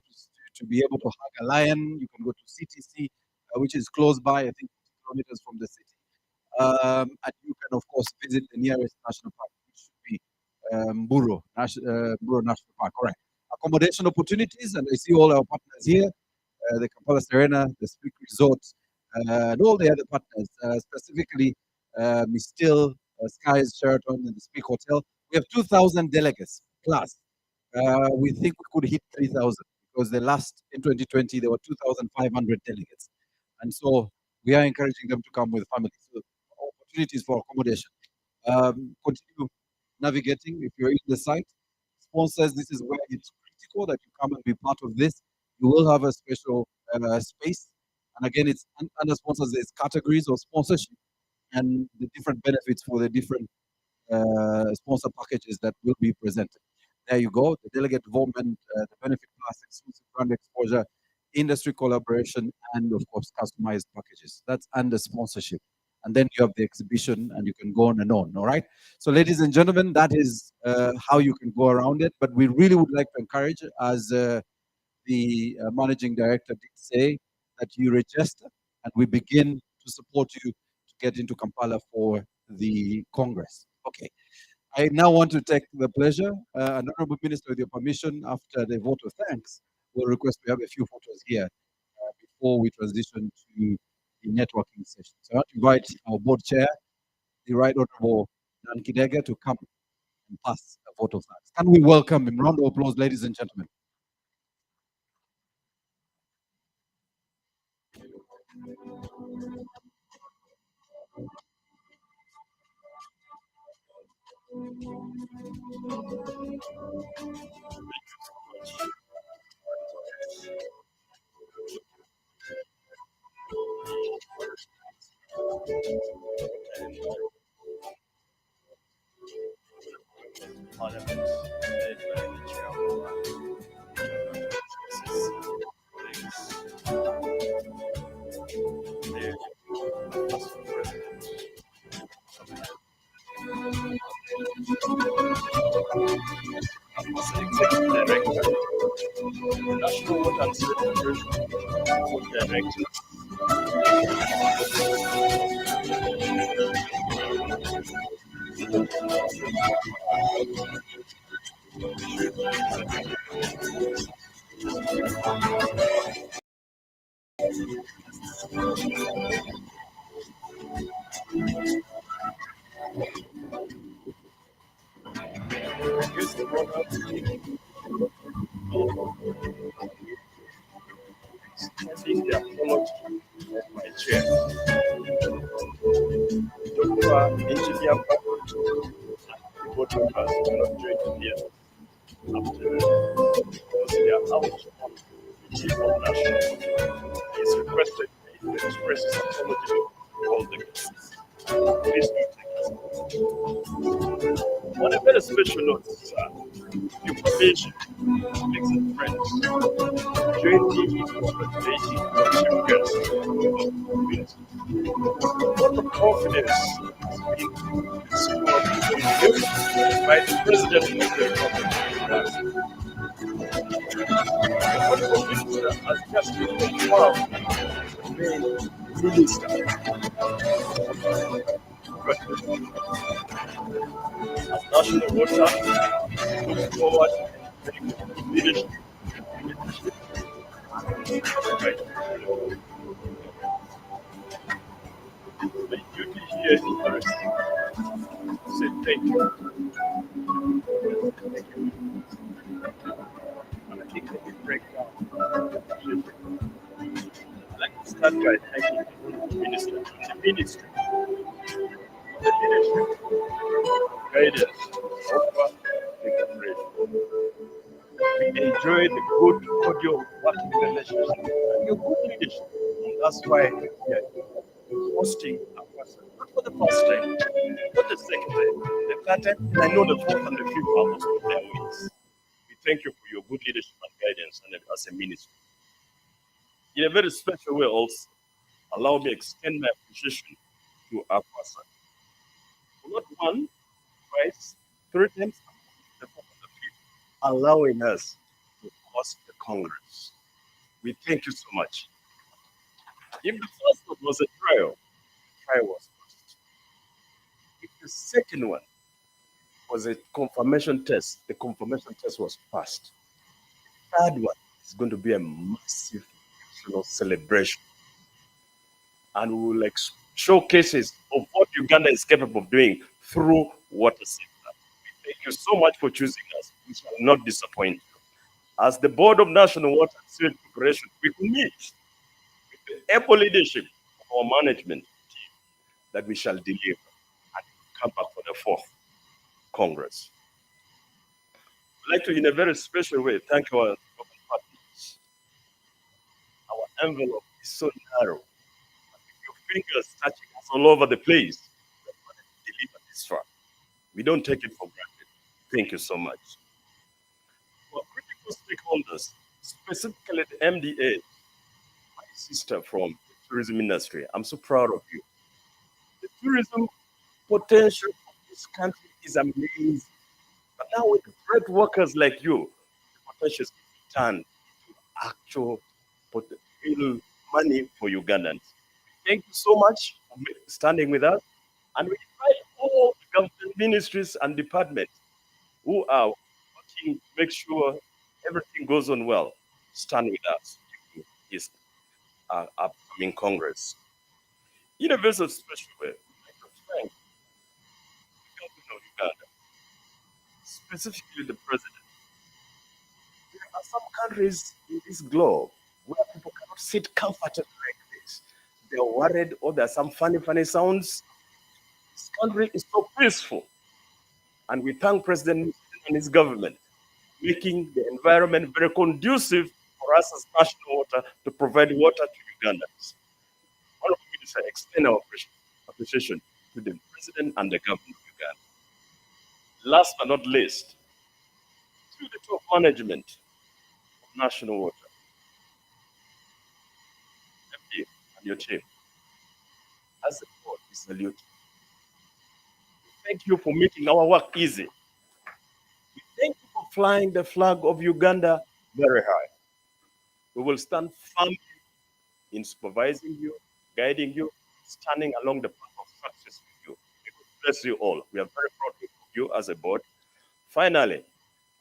to be able to hug a lion. You can go to CTC, which is close by, I think 50 kilometers from the city. And you can, of course, visit the nearest national park, which should be Mburo National Park. All right. Accommodation opportunities, and I see all our partners here, the Kampala Serena, the Speak Resort, and all the other partners, specifically Mistil, Skies, Sheraton, and the Speak Hotel. We have 2,000 delegates plus. We think we could hit 3,000 because the last, in 2020, there were 2,500 delegates. And so we are encouraging them to come with families. So opportunities for accommodation. Continue navigating if you're in the site. Sponsors, this is where it's critical that you come and be part of this. You will have a special space. And again, it's under sponsors, there's categories of sponsorship and the different benefits for the different sponsor packages that will be presented. There you go, the delegate involvement, the benefit class, exclusive brand exposure, industry collaboration, and of course, customized packages. That's under sponsorship. And then you have the exhibition and you can go on and on, all right? So ladies and gentlemen, that is how you can go around it. But we really would like to encourage, as the managing director did say, that you register and we begin to support you to get into Kampala for the Congress. Okay. I now want to take the pleasure, Honorable Minister, with your permission, after the vote of thanks, we'll request to have a few photos here before we transition to the networking session. So I want to invite our board chair, the Right Honorable Dan Kidega, to come and pass a vote of thanks. Can we welcome him? Round of applause, ladies and gentlemen. Parliament, led by the Chair of Afwasa Executive Director, the National Water and Sanitation Board Director, because they are out on duty on national water. He's requested me to express his apology to all the guests. Please do take us on a very special note, sir, your permission, colleagues and friends, join me in congratulating our chief guest of the community. A vote of confidence has been bestowed upon him by the President of the Republic of the Honorable Minister has just been confirmed as the main minister. As national water, we look forward to very good leadership. My duty here is to say thank you. Thank you. And I think I will break down. I'd like to start by thanking the Honorable Minister and the Ministry for the leadership, guidance, offer, and cooperation. We enjoy the good cordial working relationship and your good leadership. And that's why we are hosting Afwasa, not for the first time, not the second time, the third time, and I know the fourth and the fifth are also their ways. We thank you for your good leadership and guidance and as a ministry. In a very special way also, allow me to extend my appreciation to Afwasa. Not one, twice, three times, the fourth and the fifth, allowing us to host the Congress. We thank you so much. If the first one was a trial, the trial was passed. If the second one was a confirmation test, the confirmation test was passed. The third one is going to be a massive national celebration. And we will showcases of what Uganda is capable of doing through water sector. We thank you so much for choosing us. We shall not disappoint you. As the Board of National Water and Sewage Corporation, we commit with the able leadership of our management team that we shall deliver and come back for the fourth Congress. I'd like to, in a very special way, thank our government partners. Our envelope is so narrow. Your fingers touching us all over the place. We have managed to deliver this far. We don't take it for granted. Thank you so much. For critical stakeholders, specifically the MDA, my sister from the tourism industry, I'm so proud of you. The tourism potential of this country is amazing. But now with great workers like you, the potential is turned into actual real money for Ugandans. Thank you so much for standing with us. And we invite all the government ministries and departments who are working to make sure everything goes on well. Stand with us in this upcoming Congress. In a very special way, I'd like to thank the government of Uganda, specifically the president. There are some countries in this globe where people cannot sit comfortably like this. They're worried, or there are some funny sounds. This country is so peaceful. And we thank President and his government making the environment very conducive for us as national water to provide water to Ugandans. Honorable Minister, extend our appreciation to the President and the government of Uganda. Last but not least, to the top management of national water, MD and your team, as a board, we salute you. Thank you for making our work easy. We thank you for flying the flag of Uganda very high. We will stand firmly in supervising you, guiding you, standing along the path of success with you. May God bless you all. We are very proud of you as a board. Finally,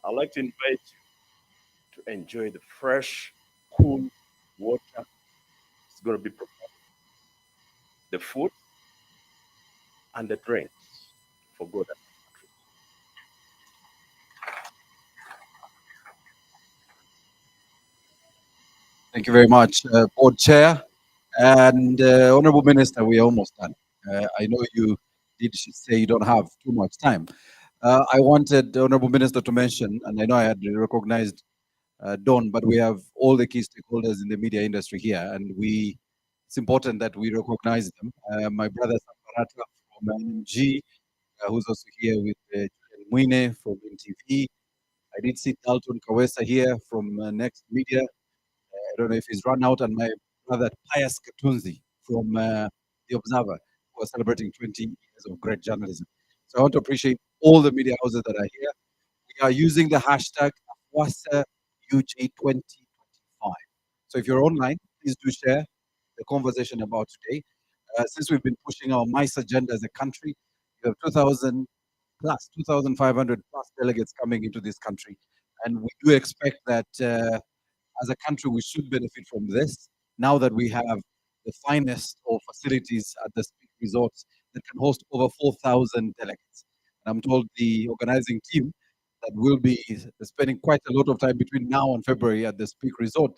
I'd like to invite you to enjoy the fresh, cool water. It's going to be provided. The food and the drinks for God. Thank you very much, Board Chair. And Honorable Minister, we're almost done. I know you did say you don't have too much time. I wanted the Honorable Minister to mention, and I know I had recognized dawn, but we have all the key stakeholders in the media industry here, and it's important that we recognize them. My brother Samparata from NMG, who's also here with Julian Mwine from NTV. I did see Dalton Kawesa here from Next Media. I don't know if he's run out, and my brother Pius Katunzi from The Observer, who are celebrating 20 years of great journalism. So I want to appreciate all the media houses that are here. We are using the hashtag Afwasa UG2025. So if you're online, please do share the conversation about today. Since we've been pushing our MICE agenda as a country, we have 2,000 plus, 2,500 plus delegates coming into this country. And we do expect that as a country, we should benefit from this now that we have the finest of facilities at the Speak resorts that can host over 4,000 delegates. And I'm told the organizing team that will be spending quite a lot of time between now and February at the Speak Resort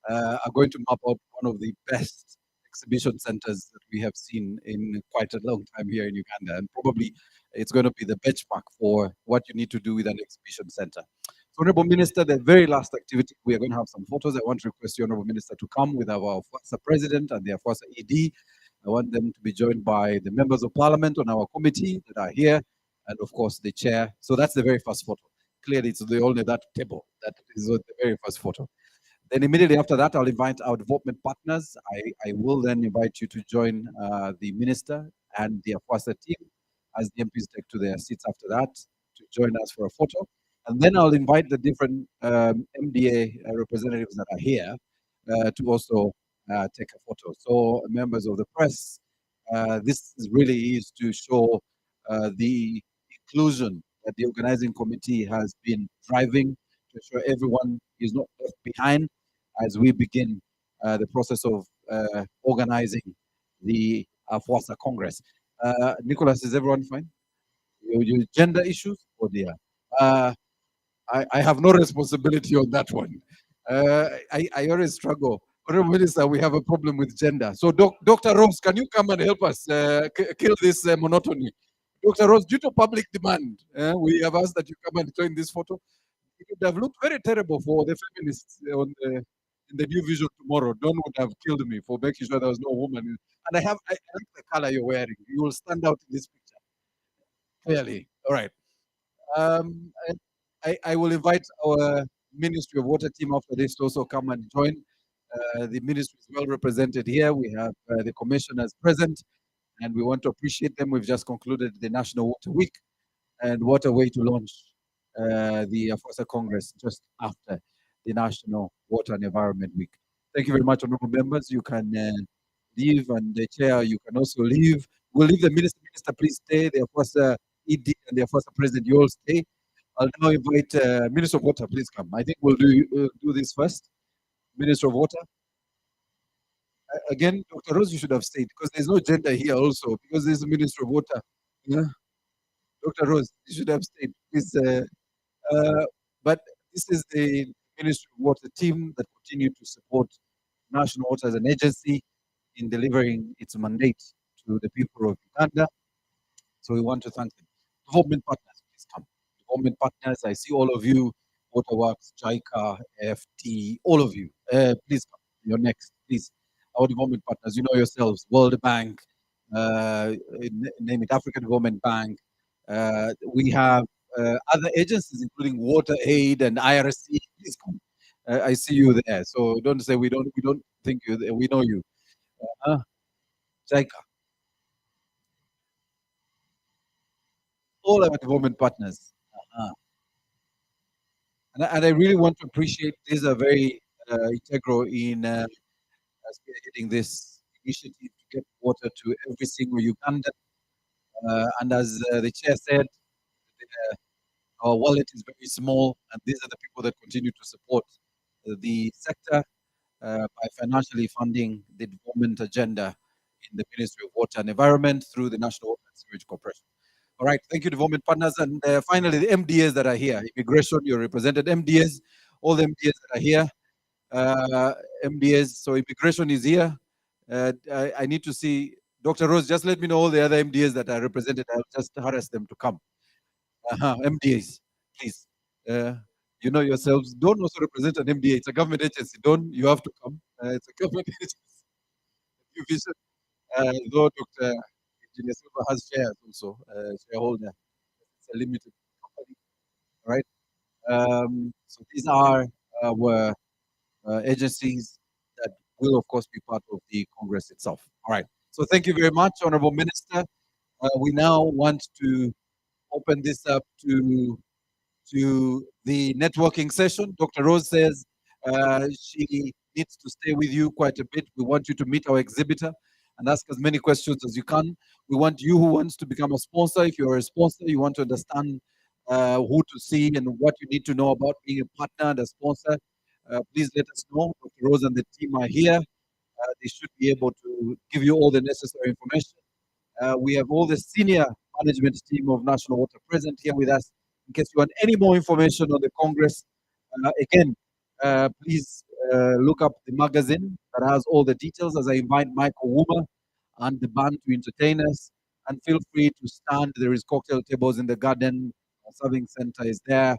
are going to map out one of the best exhibition centers that we have seen in quite a long time here in Uganda. And probably it's going to be the benchmark for what you need to do with an exhibition center. So, Honorable Minister, the very last activity, we are going to have some photos. I want to request the Honorable Minister to come with our Afwasa President and the Afwasa ED. I want them to be joined by the members of Parliament on our committee that are here, and of course the chair. So that's the very first photo. Clearly, it's the only that table that is the very first photo. Then immediately after that, I'll invite our development partners. I will then invite you to join the minister and the Afwasa team as the MPs take to their seats after that to join us for a photo. And then I'll invite the different MDA representatives that are here to also take a photo. So members of the press, this really is to show the inclusion that the organizing committee has been driving to ensure everyone is not left behind as we begin the process of organizing the Afwasa Congress. Nicholas, is everyone fine? Your gender issues? Oh dear. I have no responsibility on that one. I always struggle. Honorable Minister, we have a problem with gender. So, Dr. Rose, can you come and help us kill this monotony? Dr. Rose, due to public demand, we have asked that you come and join this photo. It would have looked very terrible for the feminists in the new vision tomorrow. Don would have killed me for making sure there was no woman. And I like the color you're wearing. You will stand out in this picture clearly. All right. Um, I will invite our Ministry of Water team after this to also come and join. The ministry is well represented here. We have the commissioners present, and we want to appreciate them. We've just concluded the National Water Week, and what a way to launch the Afwasa Congress just after the National Water and Environment Week. Thank you very much, honorable members. You can leave, and the chair, you can also leave. We'll leave the minister. Minister, please stay. The Afwasa ED and the Afwasa President, you all stay. I'll now invite Minister of Water, please come. I think we'll do this first. Minister of Water. Again, Dr. Rose, you should have stayed because there's no gender here also because there's a Minister of Water. Yeah? Dr. Rose, you should have stayed. Please, but this is the Ministry of Water team that continue to support National Water as an agency in delivering its mandate to the people of Uganda. So we want to thank them. Development partners, please come. Development partners, I see all of you, Waterworks, JICA, FT, all of you. Please come. You're next, please. Our development partners, you know yourselves, World Bank, name it, African Development Bank. We have other agencies, including Water Aid and IRC. Please come. I see you there. So don't say we don't think you. We know you. JICA. All our development partners. And I really want to appreciate these are very integral in spearheading this initiative to get water to every single Ugandan. And as the chair said, our wallet is very small, and these are the people that continue to support the sector by financially funding the development agenda in the Ministry of Water and Environment through the National Water and Sewage Corporation. All right, thank you, development partners. And finally, the MDAs that are here. Immigration, you're represented. MDAs, all the MDAs that are here. MDAs, so immigration is here. I need to see, Dr. Rose, just let me know all the other MDAs that are represented. I'll just harass them to come. MDAs, please. You know yourselves. Don't also represent an MDA. It's a government agency. Don't you have to come? It's a government agency. You visit. Though Dr. Engineer Silva has shares also, shareholder. It's a limited company, right? So these are our agencies that will, of course, be part of the Congress itself. All right. So thank you very much, Honorable Minister. We now want to open this up to the networking session. Dr. Rose says she needs to stay with you quite a bit. We want you to meet our exhibitor and ask as many questions as you can. We want you who wants to become a sponsor. If you're a sponsor, you want to understand who to see and what you need to know about being a partner and a sponsor. Please let us know. Dr. Rose and the team are here. They should be able to give you all the necessary information. We have all the senior management team of National Water present here with us. In case you want any more information on the Congress, again, please look up the magazine that has all the details as I invite Michael Woomer and the band to entertain us. And feel free to stand. There is cocktail tables in the garden. Our serving center is there.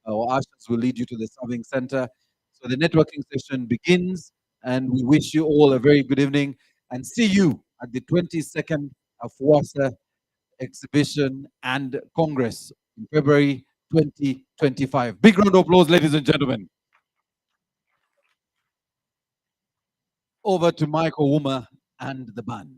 Our ushers will lead you to the serving center. So the networking session begins, and we wish you all a very good evening and see you at the 22nd Afwasa exhibition and Congress in February 2025. Big round of applause, ladies and gentlemen. Over to Michael Woomer and the band.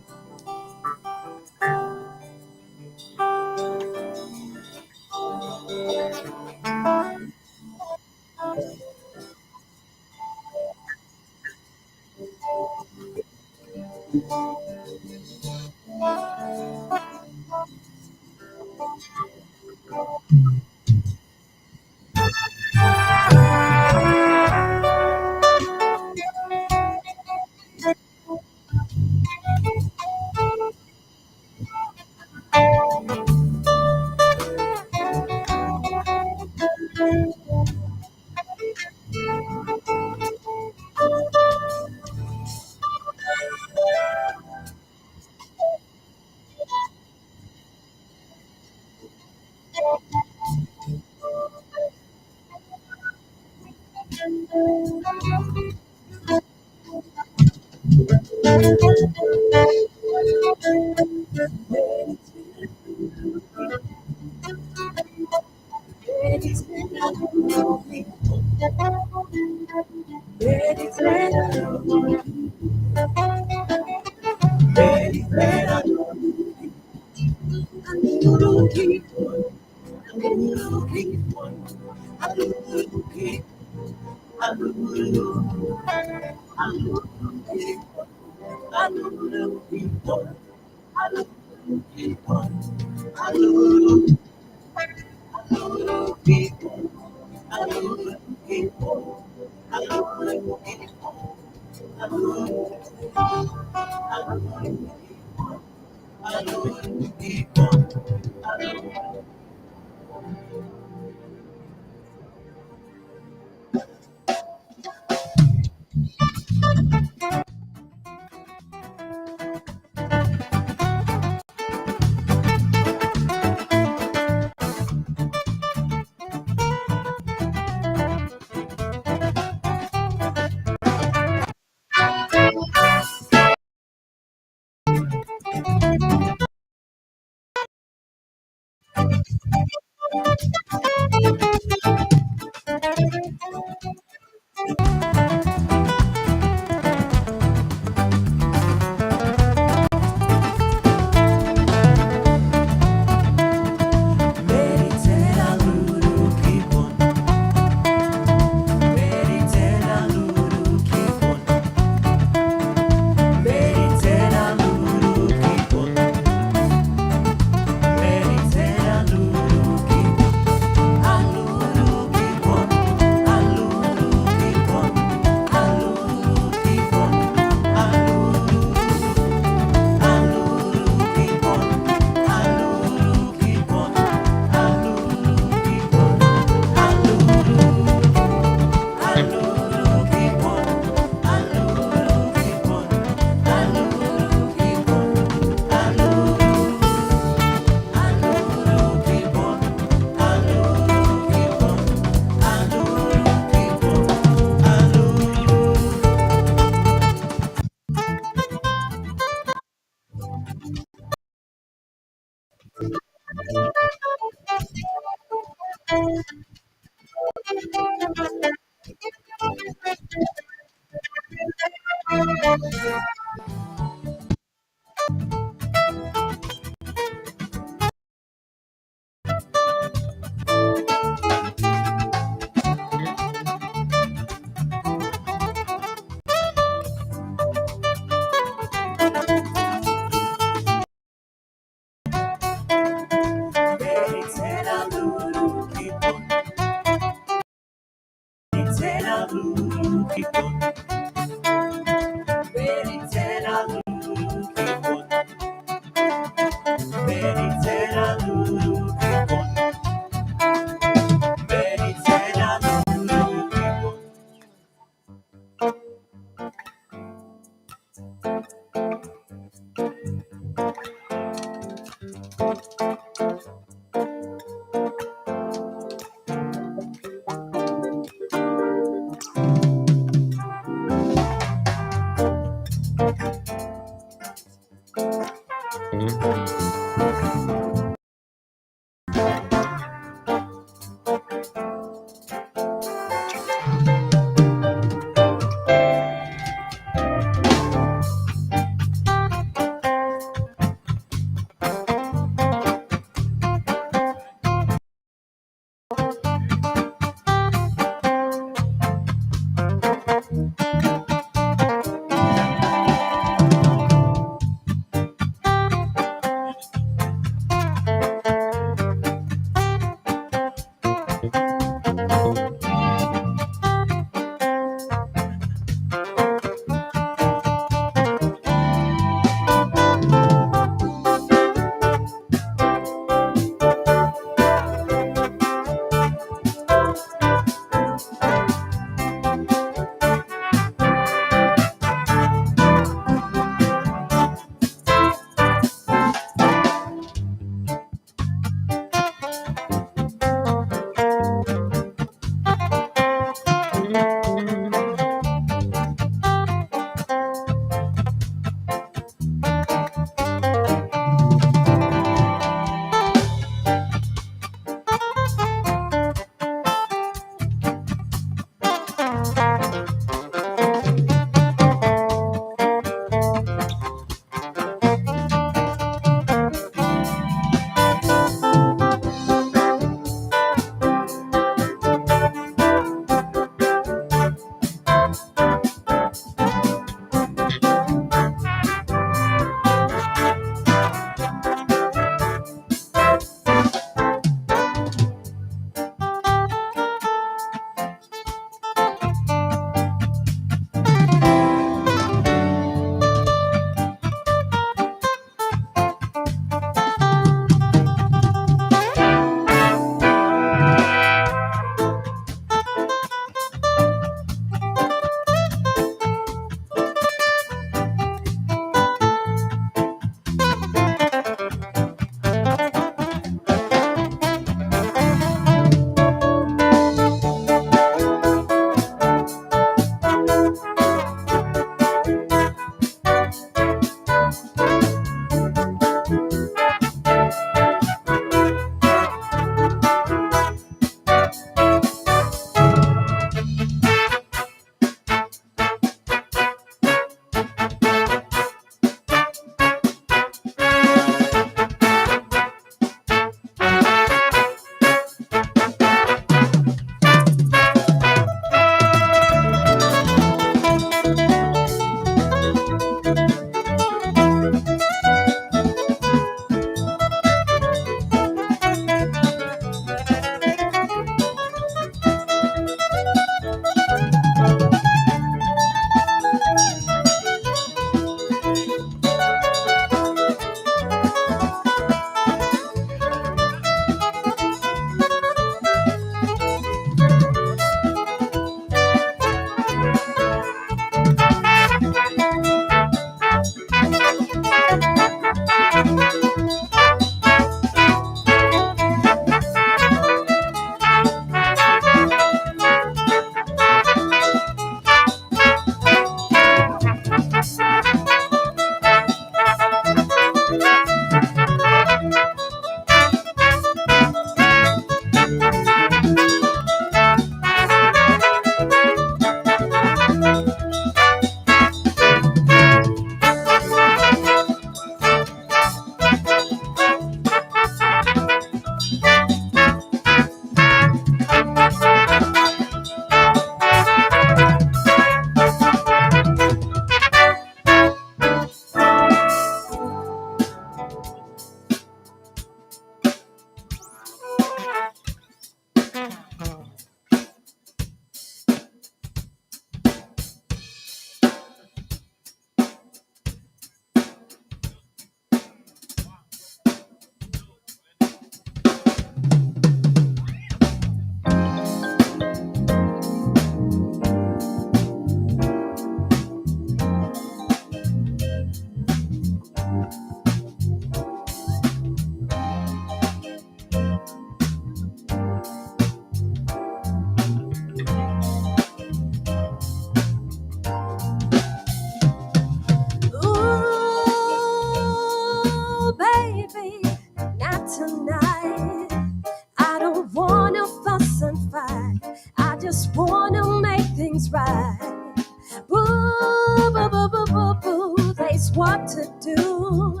do.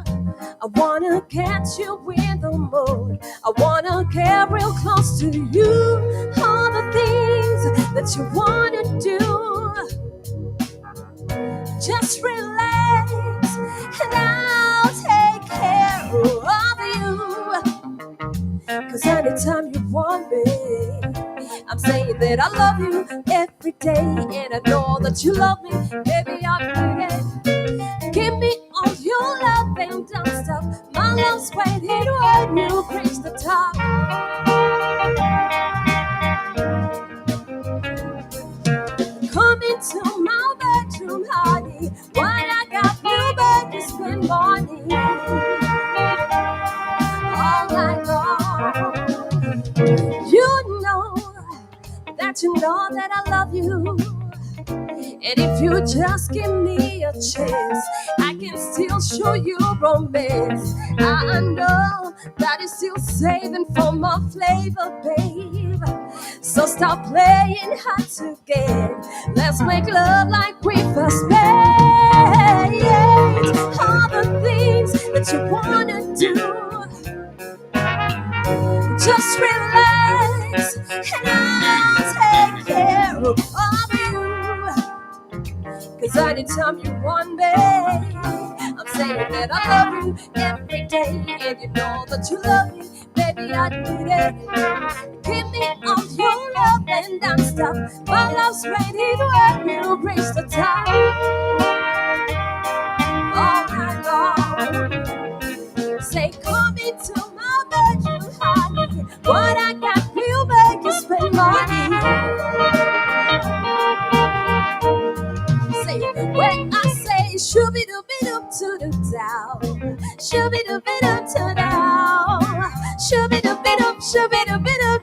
I wanna get you in the mood. I wanna get real close to you. All the things that you wanna do. Just relax and I'll take care of you. Cause anytime you want me, I'm saying that I love you every day. And I know that you love me, baby, I need it. Give me all your love and don't stop. My love's waiting when you reach the top. Come into my bedroom, honey. When I got you back to spend money all night long. You know that I love you. And if you just give me a chance, I can still show you romance. I know that you're still saving for my flavor, babe. So stop playing hard to get. Let's make love like we first met. All the things that you wanna do, just relax and I'll take care of you. Cause anytime you want me, I'm saying that I love you every day. And you know that you love me, baby, I need it. Give me all your love and don't stop. My love's waiting when you reach the top. All night long. Say, come into my bedroom, honey. What I got will make you spend money. When I say shooby dooby doop to the down, shooby dooby doop to down, shooby dooby doop to down,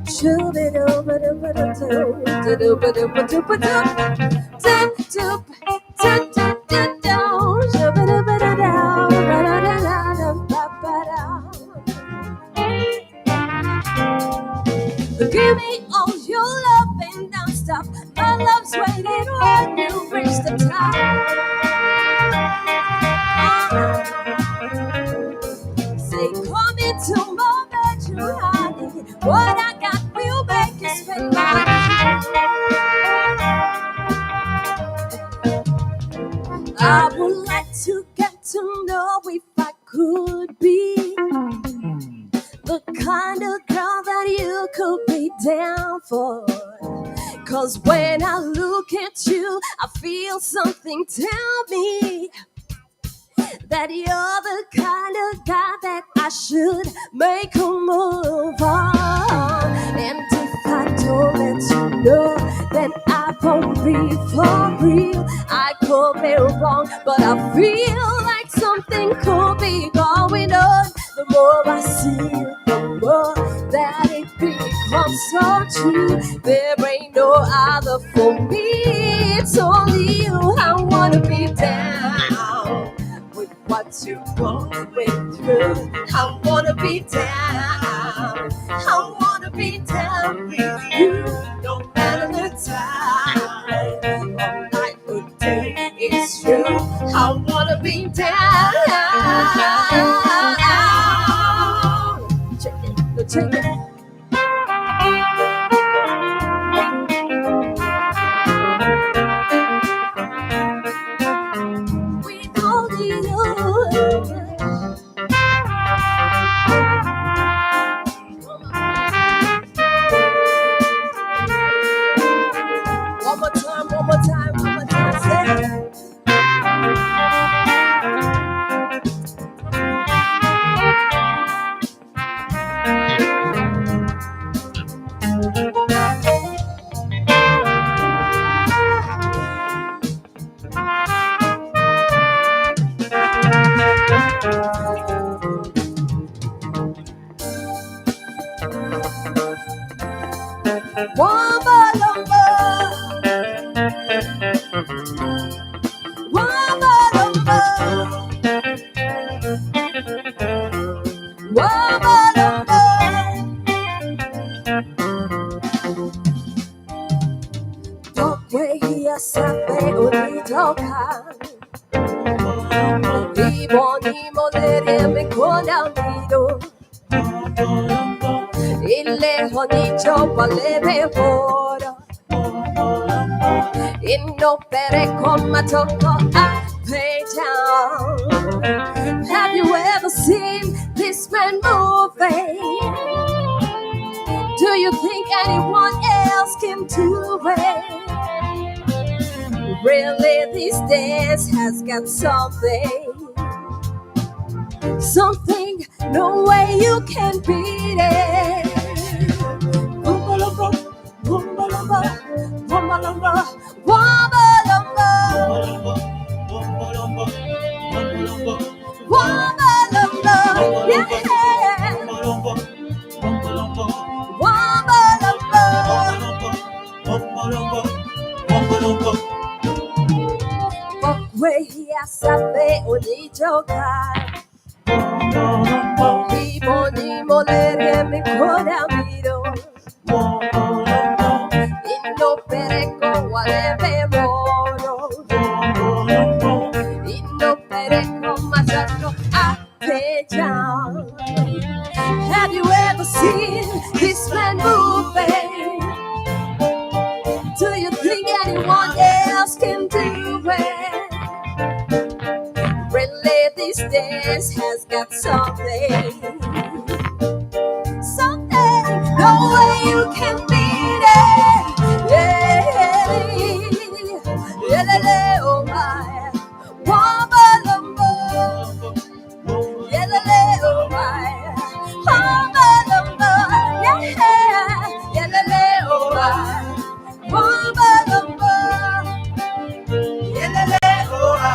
shooby dooby doop Give me all your love and don't stop. My love's waiting when you reach the top. Say, come into my bedroom, honey. What I got will make you spend money. I would like to get to know if I could be the kind of girl that you could be down for. Cause when I look at you, I feel something tell me that you're the kind of guy that I should make a move on. And if I don't let you know, then I won't be for real. I could be wrong, but I feel like something could be going on. The more I see you, the more that it becomes so true. There ain't no other for me, it's only you. I wanna be down with what you going through. I wanna be down, I wanna be down with you. No matter the time, all night or day, it's true. I wanna be down. Check it, check it. One more time, say. One more number. One more number. One more number. Don't wait, yes, sabe ulitoka Iboni molere mekona mido Ile honicho palebe bora Inno pere come tocco a pay down. Have you ever seen this man moving? Do you think anyone else can do it? Really, these days has got something, something no way you can beat it. Wumbalumba, wumbalumba, wumbalumba, wumbalumba, wumbalumba, yeah. Wumbalumba. Where he has a fe unijoka Iboni molere mi kona miro Inno pereko walebe moro Inno pereko machato apeja. Have you ever seen this man moving? Do you think anyone else can do it? Really, these days has got something, something, no way you can beat it. Yeah, yeah, oh my, wumbalumba. Yeah, oh my, wumbalumba. Yeah, oh my, wumbalumba. Yeah, oh my.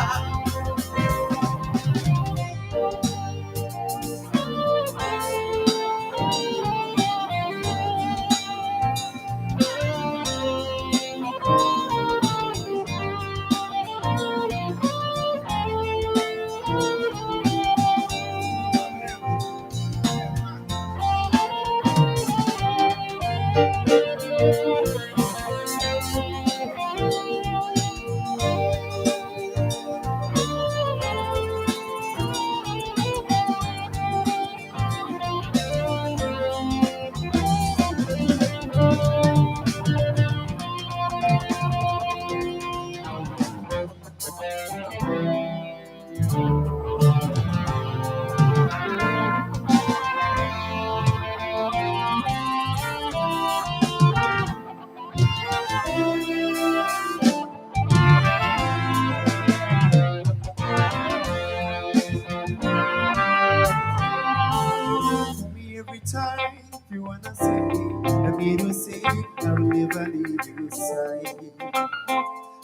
Every time you wanna say, I mean to say, I'll never leave your side.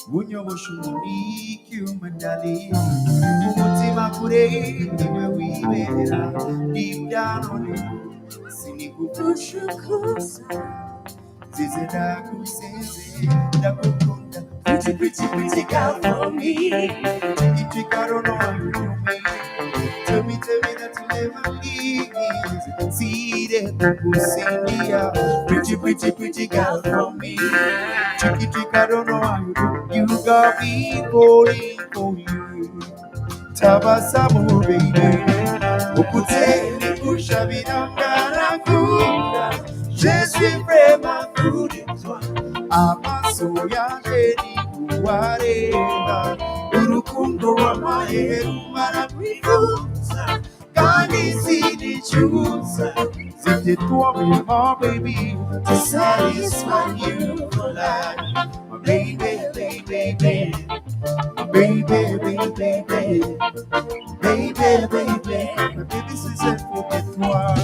Munyo mushuni kiumandali, umutima kure, niwe wibera, deep down on you, sinikukushukusa, zize dakuseze, dakukunda, pretty girl for me, I don't know how you do me. Tell me that you never leave me. See that people sing me out. Pretty girl from me. Tricky, I don't know how you do. You got me falling for you. Tabasamu, baby. Ukute ni kusha binangara kura. Je suis vraiment fou de toi. Amaso yanjye ni uwareba. Urukundo rw'amaheru marakwifuza kandi sinicuza. C'était toi vraiment, baby, to satisfy you for life. My baby, baby, baby. My baby, baby, baby. Baby, baby. My baby, c'est ça pour toi.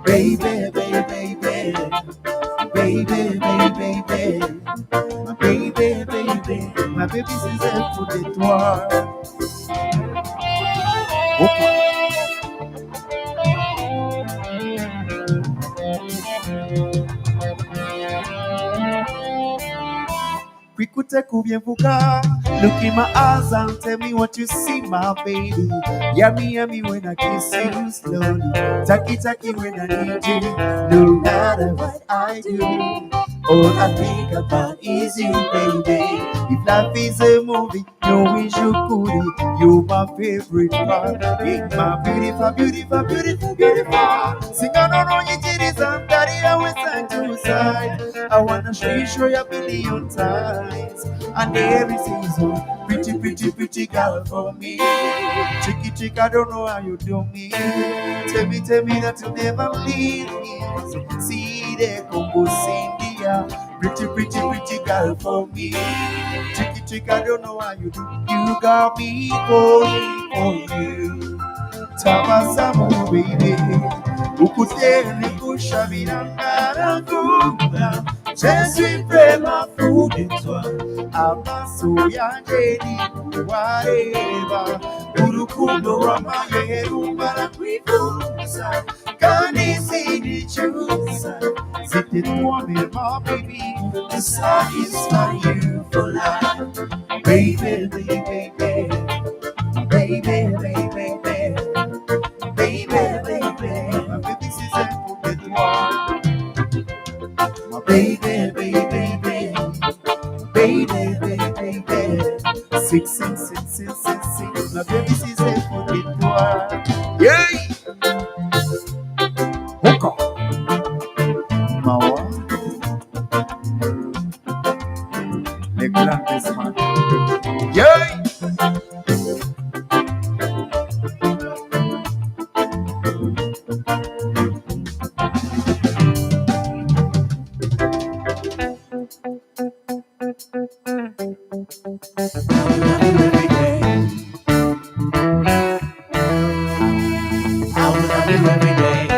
Baby, baby, baby. Baby, baby, baby. My baby, baby. My baby, c'est ça pour toi. Okay. Kwikute kubyevuga. Look in my eyes and tell me what you see, my baby. Yummy when I kiss you slowly. Taki when I need you. No matter what I do, All I think about is you, baby. If life is a movie, you wish you could it. You my favorite part. In my beautiful, beautiful, beautiful, beautiful. Sing on you titties and daddy, I will side to side. I wanna show you a billion times. And every season, pretty, pretty, pretty girl for me. Tricky, trick, I don't know how you do me. Tell me that you never leave me. So see the Congo India. Pretty, pretty, pretty girl for me. Tricky, trick, I don't know how you do. You got me going for you. Tabasamu, baby. Ukutele kushabira ngarakuda. Jesu prema fuditwa. Amaso yanjye ni kuwareba. Urukundo rw'amayeru barakwifuza. Kandi sinicuza. C'était toi, mais my baby, to satisfy you for life. Baby, baby, baby. Baby, baby, baby. Baby, baby, my baby, c'est ça pour que toi. My baby, baby, baby. Baby, baby, baby. Six, my baby, c'est ça pour que toi. Yeah! Hook Mawa, les clandestins. Yeah! I will love you every day.